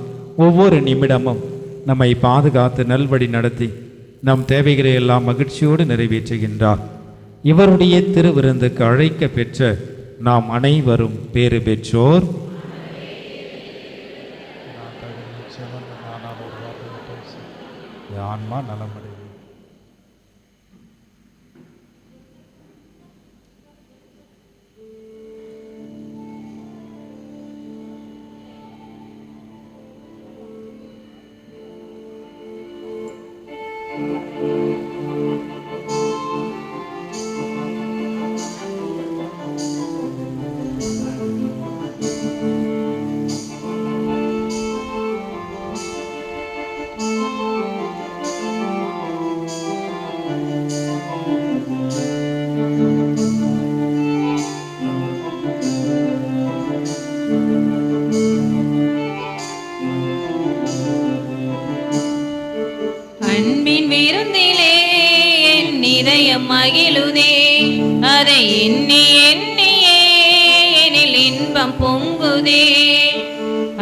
ஒவ்வொரு நிமிடமும் நம்மை பாதுகாத்து நல்வழி நடத்தி நம் தேவைகளை எல்லாம் மகிழ்ச்சியோடு நிறைவேற்றுகின்றார். இவருடைய திருவிருந்துக்கு அழைக்க பெற்ற நாம் அனைவரும் பேறு பெற்றோர். ஆன்மா நலமடையும். விருந்திலே என் இதயம் மகிழுதே அதை எண்ணி எண்ணியே எனில் இன்பம் பொங்குதே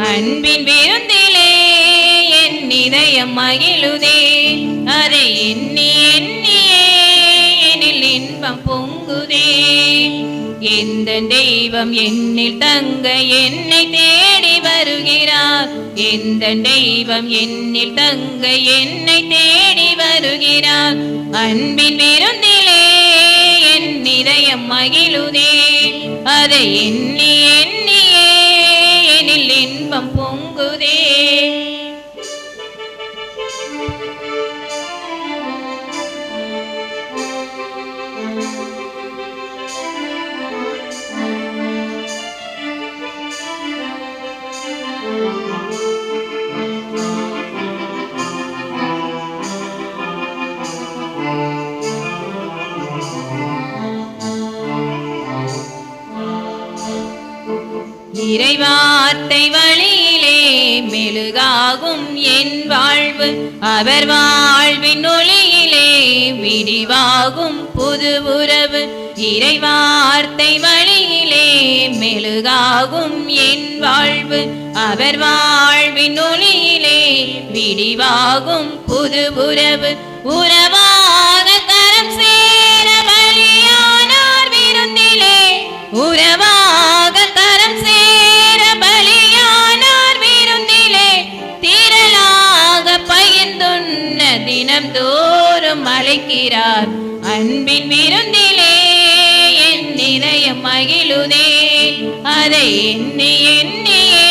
அன்பின் விருந்திலே என் இதயம் மகிழுதே அதை எண்ணி எண்ணியே எனில் இன்பம் பொங்குதே எந்த தெய்வம் என்னில் தங்க என்னை தேடி வருகிறார் எந்த தெய்வம் என்னில் தங்க என்னை தேடி வருகிறார் அன்பின் விருந்திலே என் இதயம் மகிழுதே அதை எண்ணி எண்ணியே எனில் இன்பம் பொங்குதே இறைவார்த்தை வழியிலே மெழுகாகும் என் வாழ்வு அவர் வாழ்வின் ஒளியிலே விடிவாகும் புது உறவு இறைவார்த்தை வழியிலே மெழுகாகும் என் வாழ்வு அவர் வாழ்வின் ஒளியிலே விடிவாகும் புது உறவு உறவாக கரம் சேர பலியானார் விருந்திலே உறவாக கரம் சேர பலியானார் விருந்திலே திரளாக பகிர்ந்துண்ண தினம் தோறும் அழைக்கிறார் அன்பின் விருந்திலே என் இதயம் மகிழுதே அதை எண்ணி எண்ணியே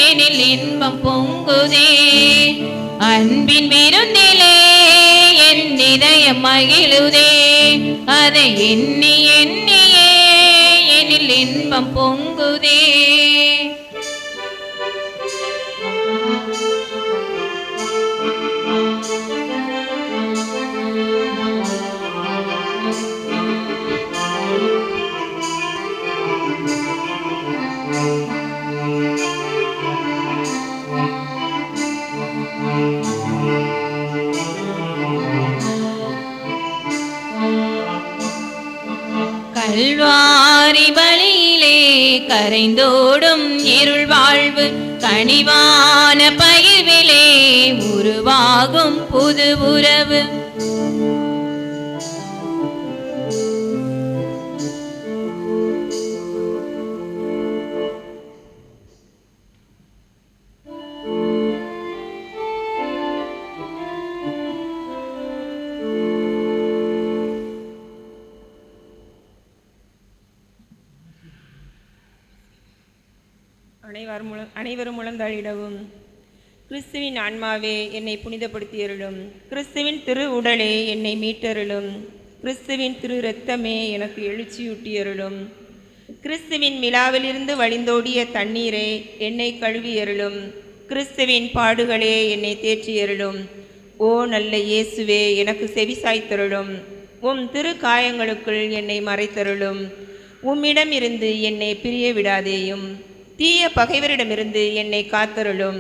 எனில் இன்பம் பொங்குதே அன்பின் விருந்திலே என் இதயம் மகிழுதே அதை எண்ணி எண்ணியே எனில் இன்பம் பொங்குதே கல்வாரி பலியிலே கரைந்தோடும் இருள் வாழ்வு கனிவான பகிர்விலே உருவாகும் புது உறவு அனைவரும் முழந்தாளிடவும். கிறிஸ்துவின் ஆன்மாவே என்னை புனிதப்படுத்தியருளும். கிறிஸ்துவின் திரு உடலே என்னை மீட்டருளும். கிறிஸ்துவின் திரு இரத்தமே எனக்கு எழுச்சியூட்டியருளும். கிறிஸ்துவின் மிலாவிலிருந்து வழிந்தோடிய தண்ணீரே என்னை கழுவியருளும். கிறிஸ்துவின் பாடுகளே என்னை தேற்றியருளும். ஓ நல்ல இயேசுவே, எனக்கு செவிசாய்த்தருளும். உம் திரு காயங்களுக்குள் என்னை மறைத்தருளும். உம்மிடம் இருந்து என்னை பிரிய விடாதேயும். தீய பகைவரிடமிருந்து என்னை காத்தருளும்.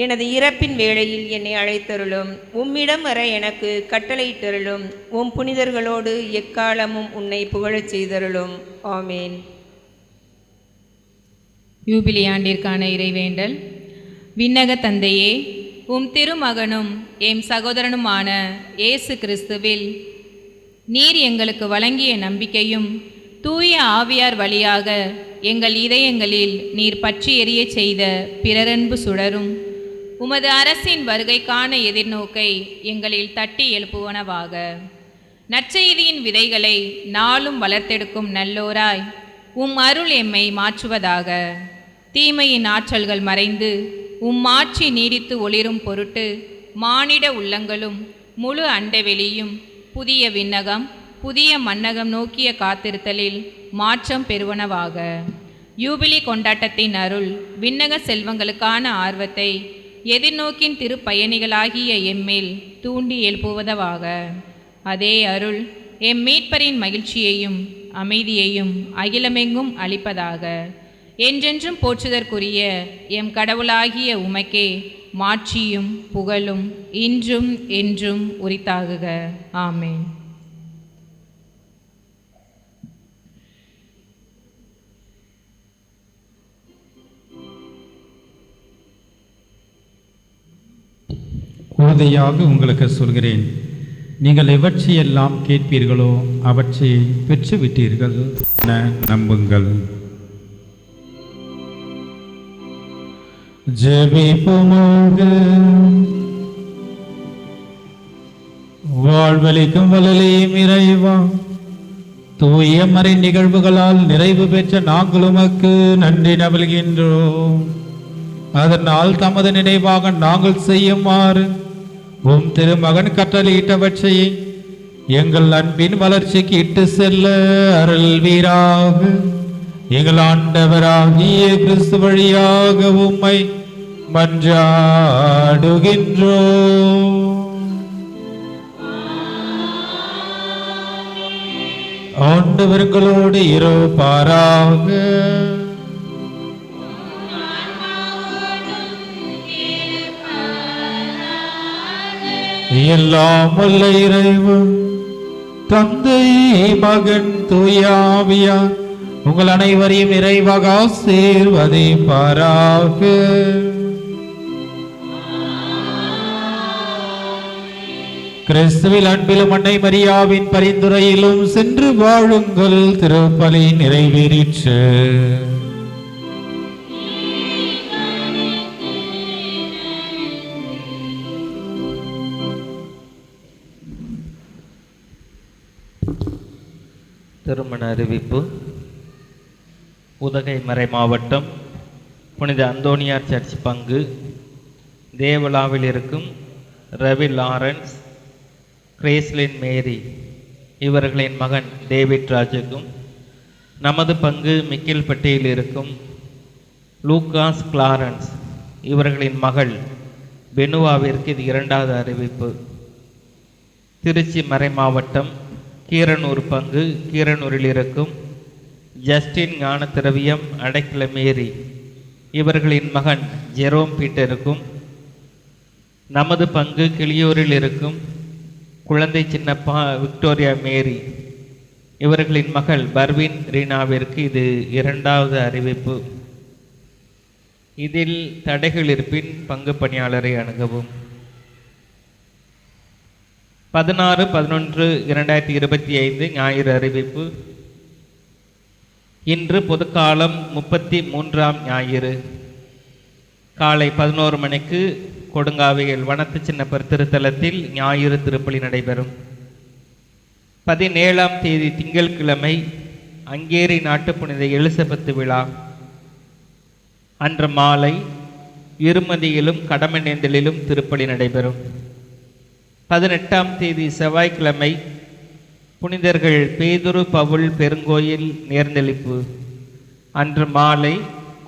எனது இறப்பின் வேளையில் என்னை அழைத்தருளும். உம்மிடம் வர எனக்கு கட்டளையிட்டருளும். உம் புனிதர்களோடு எக்காலமும் உன்னை புகழச் செய்தருளும். ஆமேன். யூபிலி ஆண்டிற்கான இறைவேண்டல். விண்ணக தந்தையே, உம் திருமகனும் எம் சகோதரனுமான இயேசு கிறிஸ்துவில் நீர் எங்களுக்கு வழங்கிய நம்பிக்கையும் தூய ஆவியார் வழியாக எங்கள் இதயங்களில் நீர் பற்றி எரிய செய்த பிறரன்பு சுடரும் உமது அரசின் வருகைக்கான எதிர்நோக்கை எங்களில் தட்டி எழுப்புவனவாக. நற்செய்தியின் விதைகளை நாளும் வளர்த்தெடுக்கும் நல்லோராய் உம் அருள் எம்மை மாற்றுவதாக. தீமையின் ஆற்றல்கள் மறைந்து உம் ஆட்சி நீடித்து ஒளிரும் பொருட்டு மானிட உள்ளங்களும் முழு அண்டவெளியும் புதிய விண்ணகம் புதிய மன்னகம் நோக்கிய காத்திருத்தலில் மாற்றம் பெறுவனவாக. யூபிலி கொண்டாட்டத்தின் அருள் விண்ணக செல்வங்களுக்கான ஆர்வத்தை எதிர்நோக்கின் திருப்பயணிகளாகிய எம்மேல் தூண்டி எழுப்புவதவாக. அதே அருள் எம் மீட்பரின் மகிழ்ச்சியையும் அமைதியையும் அகிலமெங்கும் அளிப்பதாக. என்றென்றும் போற்றுதற்குரிய எம் கடவுளாகிய உமக்கே மாட்சியும் புகழும் இன்றும் என்றும் உரித்தாகுக. ஆமென். உறுதியாக உங்களுக்கு சொல்கிறேன், நீங்கள் எவற்றையெல்லாம் கேட்பீர்களோ அவற்றை பெற்றுவிட்டீர்கள் என நம்புங்கள். ஜெபிப்போமாக. வாழ்வளிக்கும் வல்லலையும் இறைவா, தூய மறை நிகழ்வுகளால் நிறைவு பெற்ற நாங்கள் உமக்கு நன்றி நல்கின்றோம். அதனால் தமது நினைவாக நாங்கள் செய்யுமாறு உம் திருமகன் கட்டளையிட்டவற்றை எங்கள் அன்பின் வளர்ச்சிக்கு இட்டு செல்ல அருள்வீராக. எங்கள் ஆண்டவராகிய கிறிஸ்து வழியாக உம்மை மன்றாடுகின்றோம். ஆண்டவர்களோடு இருப்பாராக. எல்லாம் வல்ல இறைவன் தந்தை மகன் தூய ஆவியார் உங்கள் அனைவரையும் இறைவாக ஆசீர்வதிப்பாராக. கிறிஸ்துவில் அன்பிலும் அன்னை மரியாவின் பரிந்துரையிலும் சென்று வாழுங்கள். திருப்பலி நிறைவேறிற்று. திருமண அறிவிப்பு. உதகை மறை மாவட்டம் புனித அந்தோனியார் சர்ச் பங்கு தேவலாவில் இருக்கும் ரவி லாரன்ஸ், கிரேஸ்லின் மேரி இவர்களின் மகன் டேவிட் ராஜுக்கும், நமது பங்கு மிக்கில்பட்டியில் இருக்கும் லூகாஸ் கிளாரன்ஸ் இவர்களின் மகள் பெனுவாவிற்கு இது இரண்டாவது அறிவிப்பு. திருச்சி மறை மாவட்டம் கீரனூர் பங்கு கீரனூரில் இருக்கும் ஜஸ்டின் ஞான திரவியம் அடைக்கல மேரி இவர்களின் மகன் ஜெரோம் பீட்டருக்கும், நமது பங்கு கிளியூரில் இருக்கும் குழந்தை சின்னப்பா விக்டோரியா மேரி இவர்களின் மகள் பர்வின் ரீனாவிற்கு இது இரண்டாவது அறிவிப்பு. இதில் தடைகள் இருப்பின் பங்கு பணியாளரை அணுகவும். 16/11/2025 ஞாயிறு அறிவிப்பு. இன்று பொதுக்காலம் 33ஆம் ஞாயிறு காலை 11 மணிக்கு கொடுங்காவையில் வனத்து சின்னப்பர் திருத்தலத்தில் ஞாயிறு திருப்பலி நடைபெறும். 17ஆம் தேதி திங்கட்கிழமை அங்கேரி நாட்டு புனித எலிசபெத்து விழா. அன்று மாலை இருமதியிலும் கடமநேந்தலிலும் திருப்பலி நடைபெறும். 18ஆம் தேதி செவ்வாய்க்கிழமை புனிதர்கள் பேதுரு பவுல் பெருங்கோயில் நேர்ந்தளிப்பு. அன்று மாலை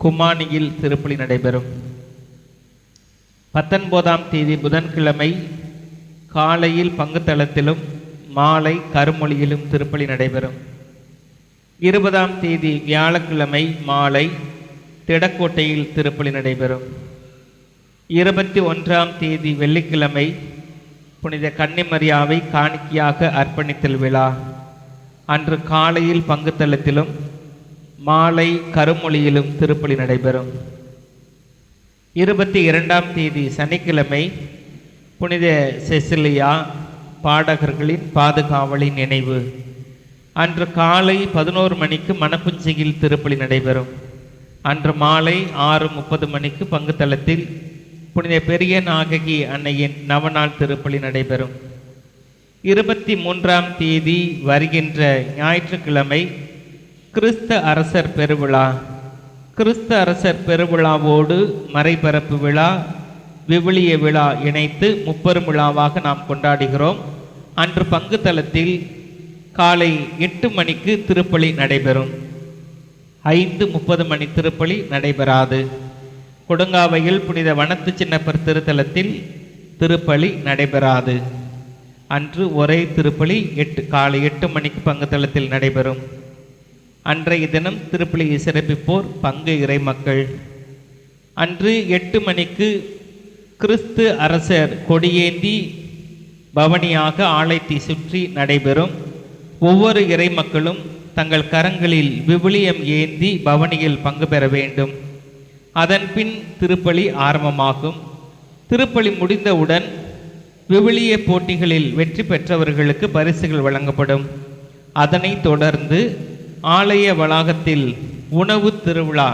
குமானியில் திருப்பலி நடைபெறும். 19ஆம் தேதி புதன்கிழமை காலையில் பங்குத்தளத்திலும் மாலை கருமொழியிலும் திருப்பலி நடைபெறும். 20ஆம் தேதி வியாழக்கிழமை மாலை திடக்கோட்டையில் திருப்பலி நடைபெறும். 21ஆம் தேதி வெள்ளிக்கிழமை புனித கன்னிமரியாவை காணிக்கையாக அர்ப்பணித்தல் விழா. அன்று காலையில் பங்குத்தளத்திலும் மாலை கருமொழியிலும் திருப்பலி நடைபெறும். 22ஆம் தேதி சனிக்கிழமை புனித செசிலியா பாடகர்களின் பாதுகாவலின் நினைவு. அன்று காலை 11 மணிக்கு மணப்புஞ்சியில் திருப்பலி நடைபெறும். அன்று மாலை 6:30 மணிக்கு பங்குத்தளத்தில் புனித பெரிய நாயகி அன்னையின் நவநாள் திருப்பலி நடைபெறும். 23ஆம் தேதி வருகின்ற ஞாயிற்றுக்கிழமை கிறிஸ்து அரசர் பெருவிழா. கிறிஸ்து அரசர் பெருவிழாவோடு மறைபரப்பு விழா, விவிலிய விழா இணைத்து முப்பெரும் விழாவாக நாம் கொண்டாடுகிறோம். அன்று பங்குத்தளத்தில் காலை 8 மணிக்கு திருப்பலி நடைபெறும். 5:30 மணி திருப்பலி நடைபெறாது. கொடுங்காவையில் புனித வனத்து சின்னப்பர் திருத்தலத்தில் திருப்பலி நடைபெறாது. அன்று ஒரே திருப்பலி காலை 8 மணிக்கு பங்குத்தளத்தில் நடைபெறும். அன்றைய தினம் திருப்பலியை சிறப்பிப்போர் பங்கு இறை மக்கள். அன்று 8 மணிக்கு கிறிஸ்து அரசர் கொடியேந்தி பவனியாக ஆலயத்தை சுற்றி நடைபெறும். ஒவ்வொரு இறை மக்களும் தங்கள் கரங்களில் விவிலியம் ஏந்தி பவனியில் பங்கு பெற வேண்டும். அதன்பின் திருப்பலி ஆரம்பமாகும். திருப்பலி முடிந்தவுடன் விவிலிய போட்டிகளில் வெற்றி பெற்றவர்களுக்கு பரிசுகள் வழங்கப்படும். அதனைத் தொடர்ந்து ஆலய வளாகத்தில் உணவு திருவிழா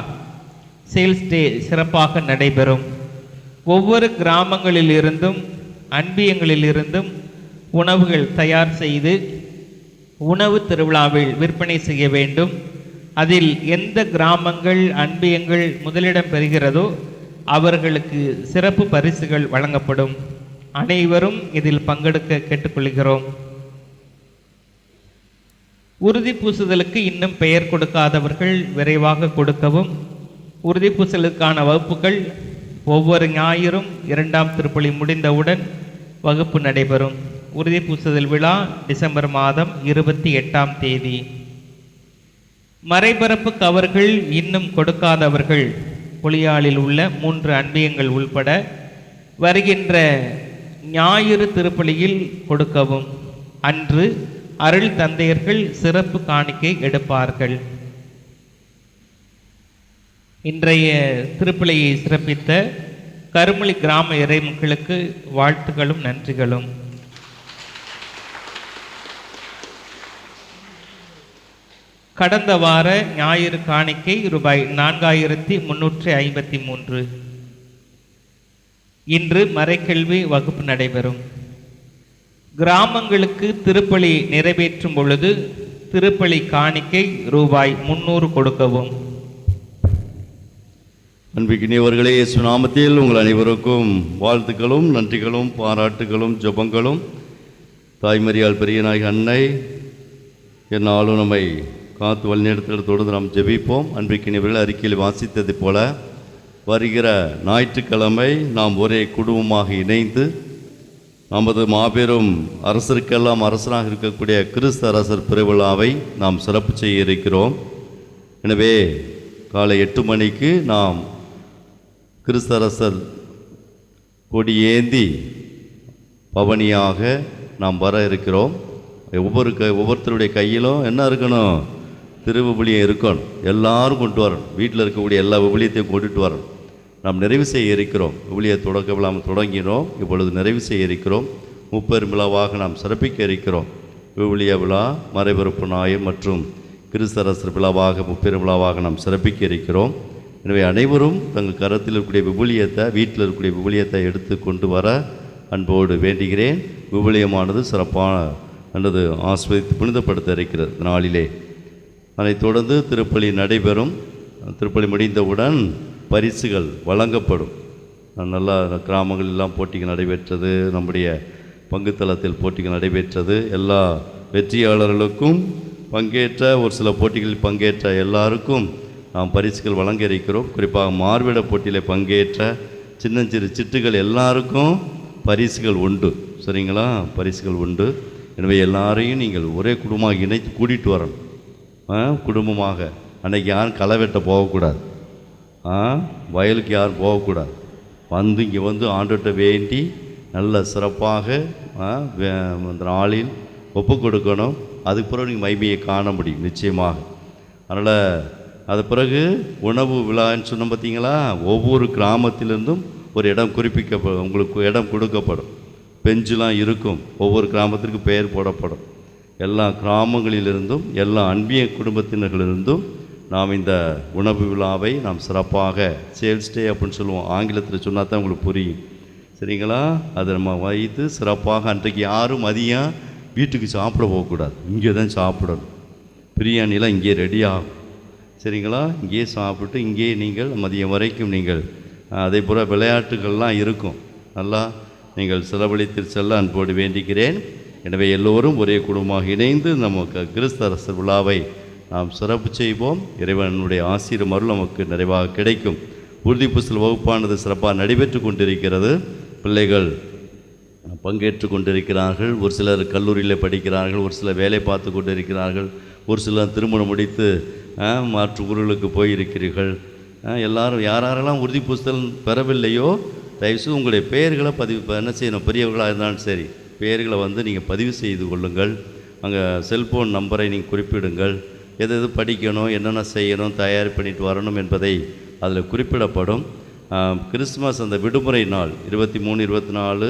சேல்ஸ் டே சிறப்பாக நடைபெறும். ஒவ்வொரு கிராமங்களிலிருந்தும் அன்பியங்களிலிருந்தும் உணவுகள் தயார் செய்து உணவு திருவிழாவில் விற்பனை செய்ய வேண்டும். அதில் எந்த கிராமங்கள் அன்பியங்கள் முதலிடம் பெறுகிறதோ அவர்களுக்கு சிறப்பு பரிசுகள் வழங்கப்படும். அனைவரும் இதில் பங்கெடுக்க கேட்டுக்கொள்கிறோம். உறுதி பூசுதலுக்கு இன்னும் பெயர் கொடுக்காதவர்கள் விரைவாக கொடுக்கவும். உறுதி பூசலுக்கான வகுப்புகள் ஒவ்வொரு ஞாயிறும் 2ஆம் திருப்பலி முடிந்தவுடன் வகுப்பு நடைபெறும். உறுதி பூசுதல் விழா டிசம்பர் மாதம் 28ஆம் தேதி. மறைபரப்பு கவர்கள் இன்னும் கொடுக்காதவர்கள் புலியாலில் உள்ள 3 அன்பியங்கள் உள்பட வருகின்ற ஞாயிறு திருப்பலியில் கொடுக்கவும். அன்று அருள் தந்தையர்கள் சிறப்பு காணிக்கை எடுப்பார்கள். இன்றைய திருப்பலியை சிறப்பித்த கருமொழி கிராம இறைமக்களுக்கு வாழ்த்துக்களும் நன்றிகளும். கடந்த வார ஞாயிறு காணிக்கை ரூபாய் 4353. இன்று மறைக்கல்வி வகுப்பு நடைபெறும். கிராமங்களுக்கு திருப்பலி நிறைவேற்றும் பொழுது திருப்பலி காணிக்கை ரூபாய் 300 கொடுக்கவும். அன்பிக்கினியவர்களே, இயேசு நாமத்தில் உங்கள் அனைவருக்கும் வாழ்த்துக்களும் நன்றிகளும் பாராட்டுகளும் ஜெபங்களும். தாய்மரியாள் பெரியநாயகி அன்னை என்னாலும் நம்மை காத்து வழிநடத்துகிற தொடர்ந்து நாம் ஜெபிப்போம். அன்பிக்கினியவர்கள் அறிக்கையில் வாசித்ததைப் போல வருகிற ஞாயிற்றுக்கிழமை நாம் ஒரே குடும்பமாக இணைந்து நமது மாபெரும் அரசருக்கெல்லாம் அரசராக இருக்கக்கூடிய கிறிஸ்து அரசர் பெருவிழாவை நாம் சிறப்பு செய்ய இருக்கிறோம். எனவே காலை 8 மணிக்கு நாம் கிறிஸ்து அரசர் கொடியேந்தி பவனியாக நாம் வர இருக்கிறோம். ஒவ்வொருத்தருடைய கையிலும் என்ன இருக்கணும்? திருவிவிலியம் இருக்கணும். எல்லாரும் கொண்டு வரணும். வீட்டில் இருக்கக்கூடிய எல்லா விவிலியத்தையும் கொண்டுட்டு வரணும். நாம் நிறைவு செய்ய இருக்கிறோம். விவிலிய தொடக்க விழா தொடங்கினோம். இப்பொழுது நிறைவு செய்ய இருக்கிறோம். முப்பெரும் விழாவாக நாம் சிறப்பிக்க இருக்கிறோம். விவிலிய விழா, மறைபரப்பு ஞாயிறு மற்றும் கிறிஸ்து அரசர் விழாவாக முப்பெரும் விழாவாக நாம் சிறப்பிக்க இருக்கிறோம். எனவே அனைவரும் தங்கள் கரத்தில் இருக்கக்கூடிய விவிலியத்தை, வீட்டில் இருக்கக்கூடிய விவிலியத்தை எடுத்து கொண்டு வர அன்போடு வேண்டுகிறேன். விவிலியமானது சிறப்பான அல்லது ஆஸ்வதித்து புனிதப்படுத்த இருக்கிறது நாளிலே. அதைத் தொடர்ந்து திருப்பலி நடைபெறும். திருப்பலி முடிந்தவுடன் பரிசுகள் வழங்கப்படும். நல்லா கிராமங்களெல்லாம் போட்டிகள் நடைபெற்றது. நம்முடைய பங்குத்தளத்தில் போட்டிகள் நடைபெற்றது. எல்லா வெற்றியாளர்களுக்கும் பங்கேற்ற, ஒரு சில போட்டிகளில் பங்கேற்ற எல்லாருக்கும் நாம் பரிசுகள் வழங்க இருக்கிறோம். குறிப்பாக மார்விட போட்டியில் பங்கேற்ற சின்னஞ்சிறு சிட்டுகள் எல்லாருக்கும் பரிசுகள் உண்டு. சரிங்களா? பரிசுகள் உண்டு. எனவே எல்லாரையும் நீங்கள் ஒரே குடும்பமாக இணைத்து கூட்டிகிட்டு வரணும். குடும்பமாக அன்றைக்கி யாரும் களை வெட்ட போகக்கூடாது. வயலுக்கு யாரும் போகக்கூடாது. வந்து இங்கே வந்து ஆண்டவர்கிட்ட வேண்டி நல்ல சிறப்பாக அந்த நாளில் ஒப்பு கொடுக்கணும். அதுக்கு பிறகு நீங்கள் மைமையை காண முடியும் நிச்சயமாக. அதனால் அது பிறகு உணவு விழான்னு சொன்னோம் பார்த்தீங்களா? ஒவ்வொரு கிராமத்திலிருந்தும் ஒரு இடம் குறிப்பிக்கப்படும். உங்களுக்கு இடம் கொடுக்கப்படும். பெஞ்செலாம் இருக்கும். ஒவ்வொரு கிராமத்திற்கு பெயர் போடப்படும். எல்லா கிராமங்களிலிருந்தும் எல்லா அன்பிய குடும்பத்தினர்களிலிருந்தும் நாம் இந்த உணவு விழாவை நாம் சிறப்பாக சேல்ஸ் டே அப்படின்னு சொல்லுவோம். ஆங்கிலத்தில் சொன்னால் தான் உங்களுக்கு புரியும். சரிங்களா? அதை நம்ம வைத்து சிறப்பாக அன்றைக்கு யாரும் மதியம் வீட்டுக்கு சாப்பிட போகக்கூடாது. இங்கே தான் சாப்பிடணும். பிரியாணிலாம் இங்கே ரெடி ஆகும். சரிங்களா? இங்கேயே சாப்பிட்டு இங்கேயே நீங்கள் மதியம் வரைக்கும் நீங்கள் அதே போல் விளையாட்டுகள்லாம் இருக்கும். நல்லா நீங்கள் செலவழித்து செல்ல அன்போடு வேண்டிக்கிறேன். எனவே எல்லோரும் ஒரே குடும்பமாக இணைந்து நமக்கு கிறிஸ்து அரசர் விழாவை நாம் சிறப்பு செய்வோம். இறைவனுடைய ஆசீர்வாதம் அருள் நமக்கு நிறைவாக கிடைக்கும். உறுதி பூசல் வகுப்பானது சிறப்பாக நடைபெற்று கொண்டிருக்கிறது. பிள்ளைகள் பங்கேற்று கொண்டிருக்கிறார்கள். ஒரு சிலர் கல்லூரியில் படிக்கிறார்கள். ஒரு சிலர் வேலை பார்த்து கொண்டிருக்கிறார்கள். ஒரு சிலர் திருமணம் முடித்து மாற்று ஊர்களுக்கு போயிருக்கிறீர்கள். எல்லாரும் யாரெல்லாம் உறுதி பூசல் பெறவில்லையோ தயவுசெய்து உங்களுடைய பெயர்களை என்ன செய்யணும், பெரியவர்களாக இருந்தாலும் சரி பெயர்களை நீங்கள் பதிவு செய்து கொள்ளுங்கள். அங்கே செல்ஃபோன் நம்பரை நீங்கள் குறிப்பிடுங்கள். எது எது படிக்கணும், என்னென்ன செய்யணும், தயார் பண்ணிட்டு வரணும் என்பதை அதில் குறிப்பிடப்படும். கிறிஸ்துமஸ் அந்த விடுமுறை நாள் 23, 24,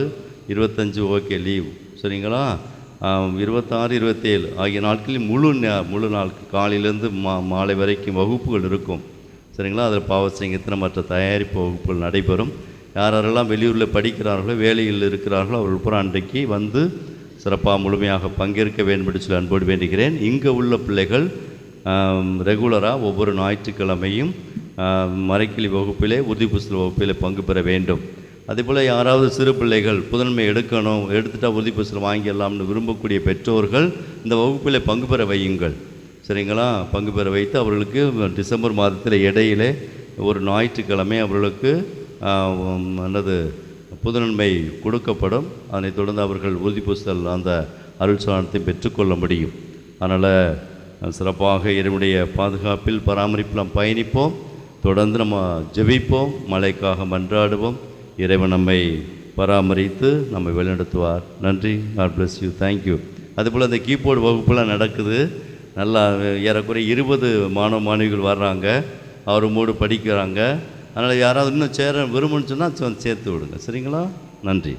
25 ஓகே லீவ் சரிங்களா. 26, 27 ஆகிய நாட்களில் முழு நாள் காலையிலேருந்து மாலை வரைக்கும் வகுப்புகள் இருக்கும் சரிங்களா. அதில் பாவசங்கத்தின மற்ற தயாரிப்பு வகுப்புகள் நடைபெறும். யாரெல்லாம் வெளியூரில் படிக்கிறார்களோ, வேலையில் இருக்கிறார்களோ அவர்கள் பூரா அன்றைக்கு சிறப்பாக முழுமையாக பங்கேற்க வேண்டும் என்று சொல்லி அன்போடு வேண்டுகிறேன். இங்கே உள்ள பிள்ளைகள் ரெகுலராக ஒவ்வொரு ஞாயிற்றுக்கிழமையும் மறைக்கிளி வகுப்பிலே, உறுதி புஸ்தக வகுப்பிலே பங்கு பெற வேண்டும். அதேபோல் யாராவது சிறு பிள்ளைகள் புதன்மை எடுத்துட்டால் உறுதி புஸ்தகம் வாங்கிடலாம்னு விரும்பக்கூடிய பெற்றோர்கள் இந்த வகுப்பில் பங்கு பெற வையுங்கள் சரிங்களா. பங்கு பெற வைத்து அவர்களுக்கு டிசம்பர் மாதத்தில் இடையிலே ஒரு ஞாயிற்றுக்கிழமை அவர்களுக்கு புதுநன்மை கொடுக்கப்படும். அதனைத் தொடர்ந்து அவர்கள் உறுதி புஸ்தல் அந்த அருள் சாதனத்தை பெற்றுக்கொள்ள முடியும். அதனால் சிறப்பாக இறைவனுடைய பாதுகாப்பில் பராமரிப்பில் நாம் பயணிப்போம். தொடர்ந்து நம்ம ஜெபிப்போம், மழைக்காக மன்றாடுவோம். இறைவன் நம்மை பராமரித்து நம்மை வழிநடத்துவார். நன்றி. God bless you. தேங்க்யூ. அதுபோல் அந்த கீபோர்டு வகுப்புலாம் நடக்குது. நல்லா ஏறக்குறைய 20 மாணவ மாணவிகள் வர்றாங்க, அவரோடு படிக்கிறாங்க. அதனால் யாராவது இன்னும் சேர விரும்புன்னு சொன்னால் சேர்த்து விடுங்க சரிங்களா. நன்றி.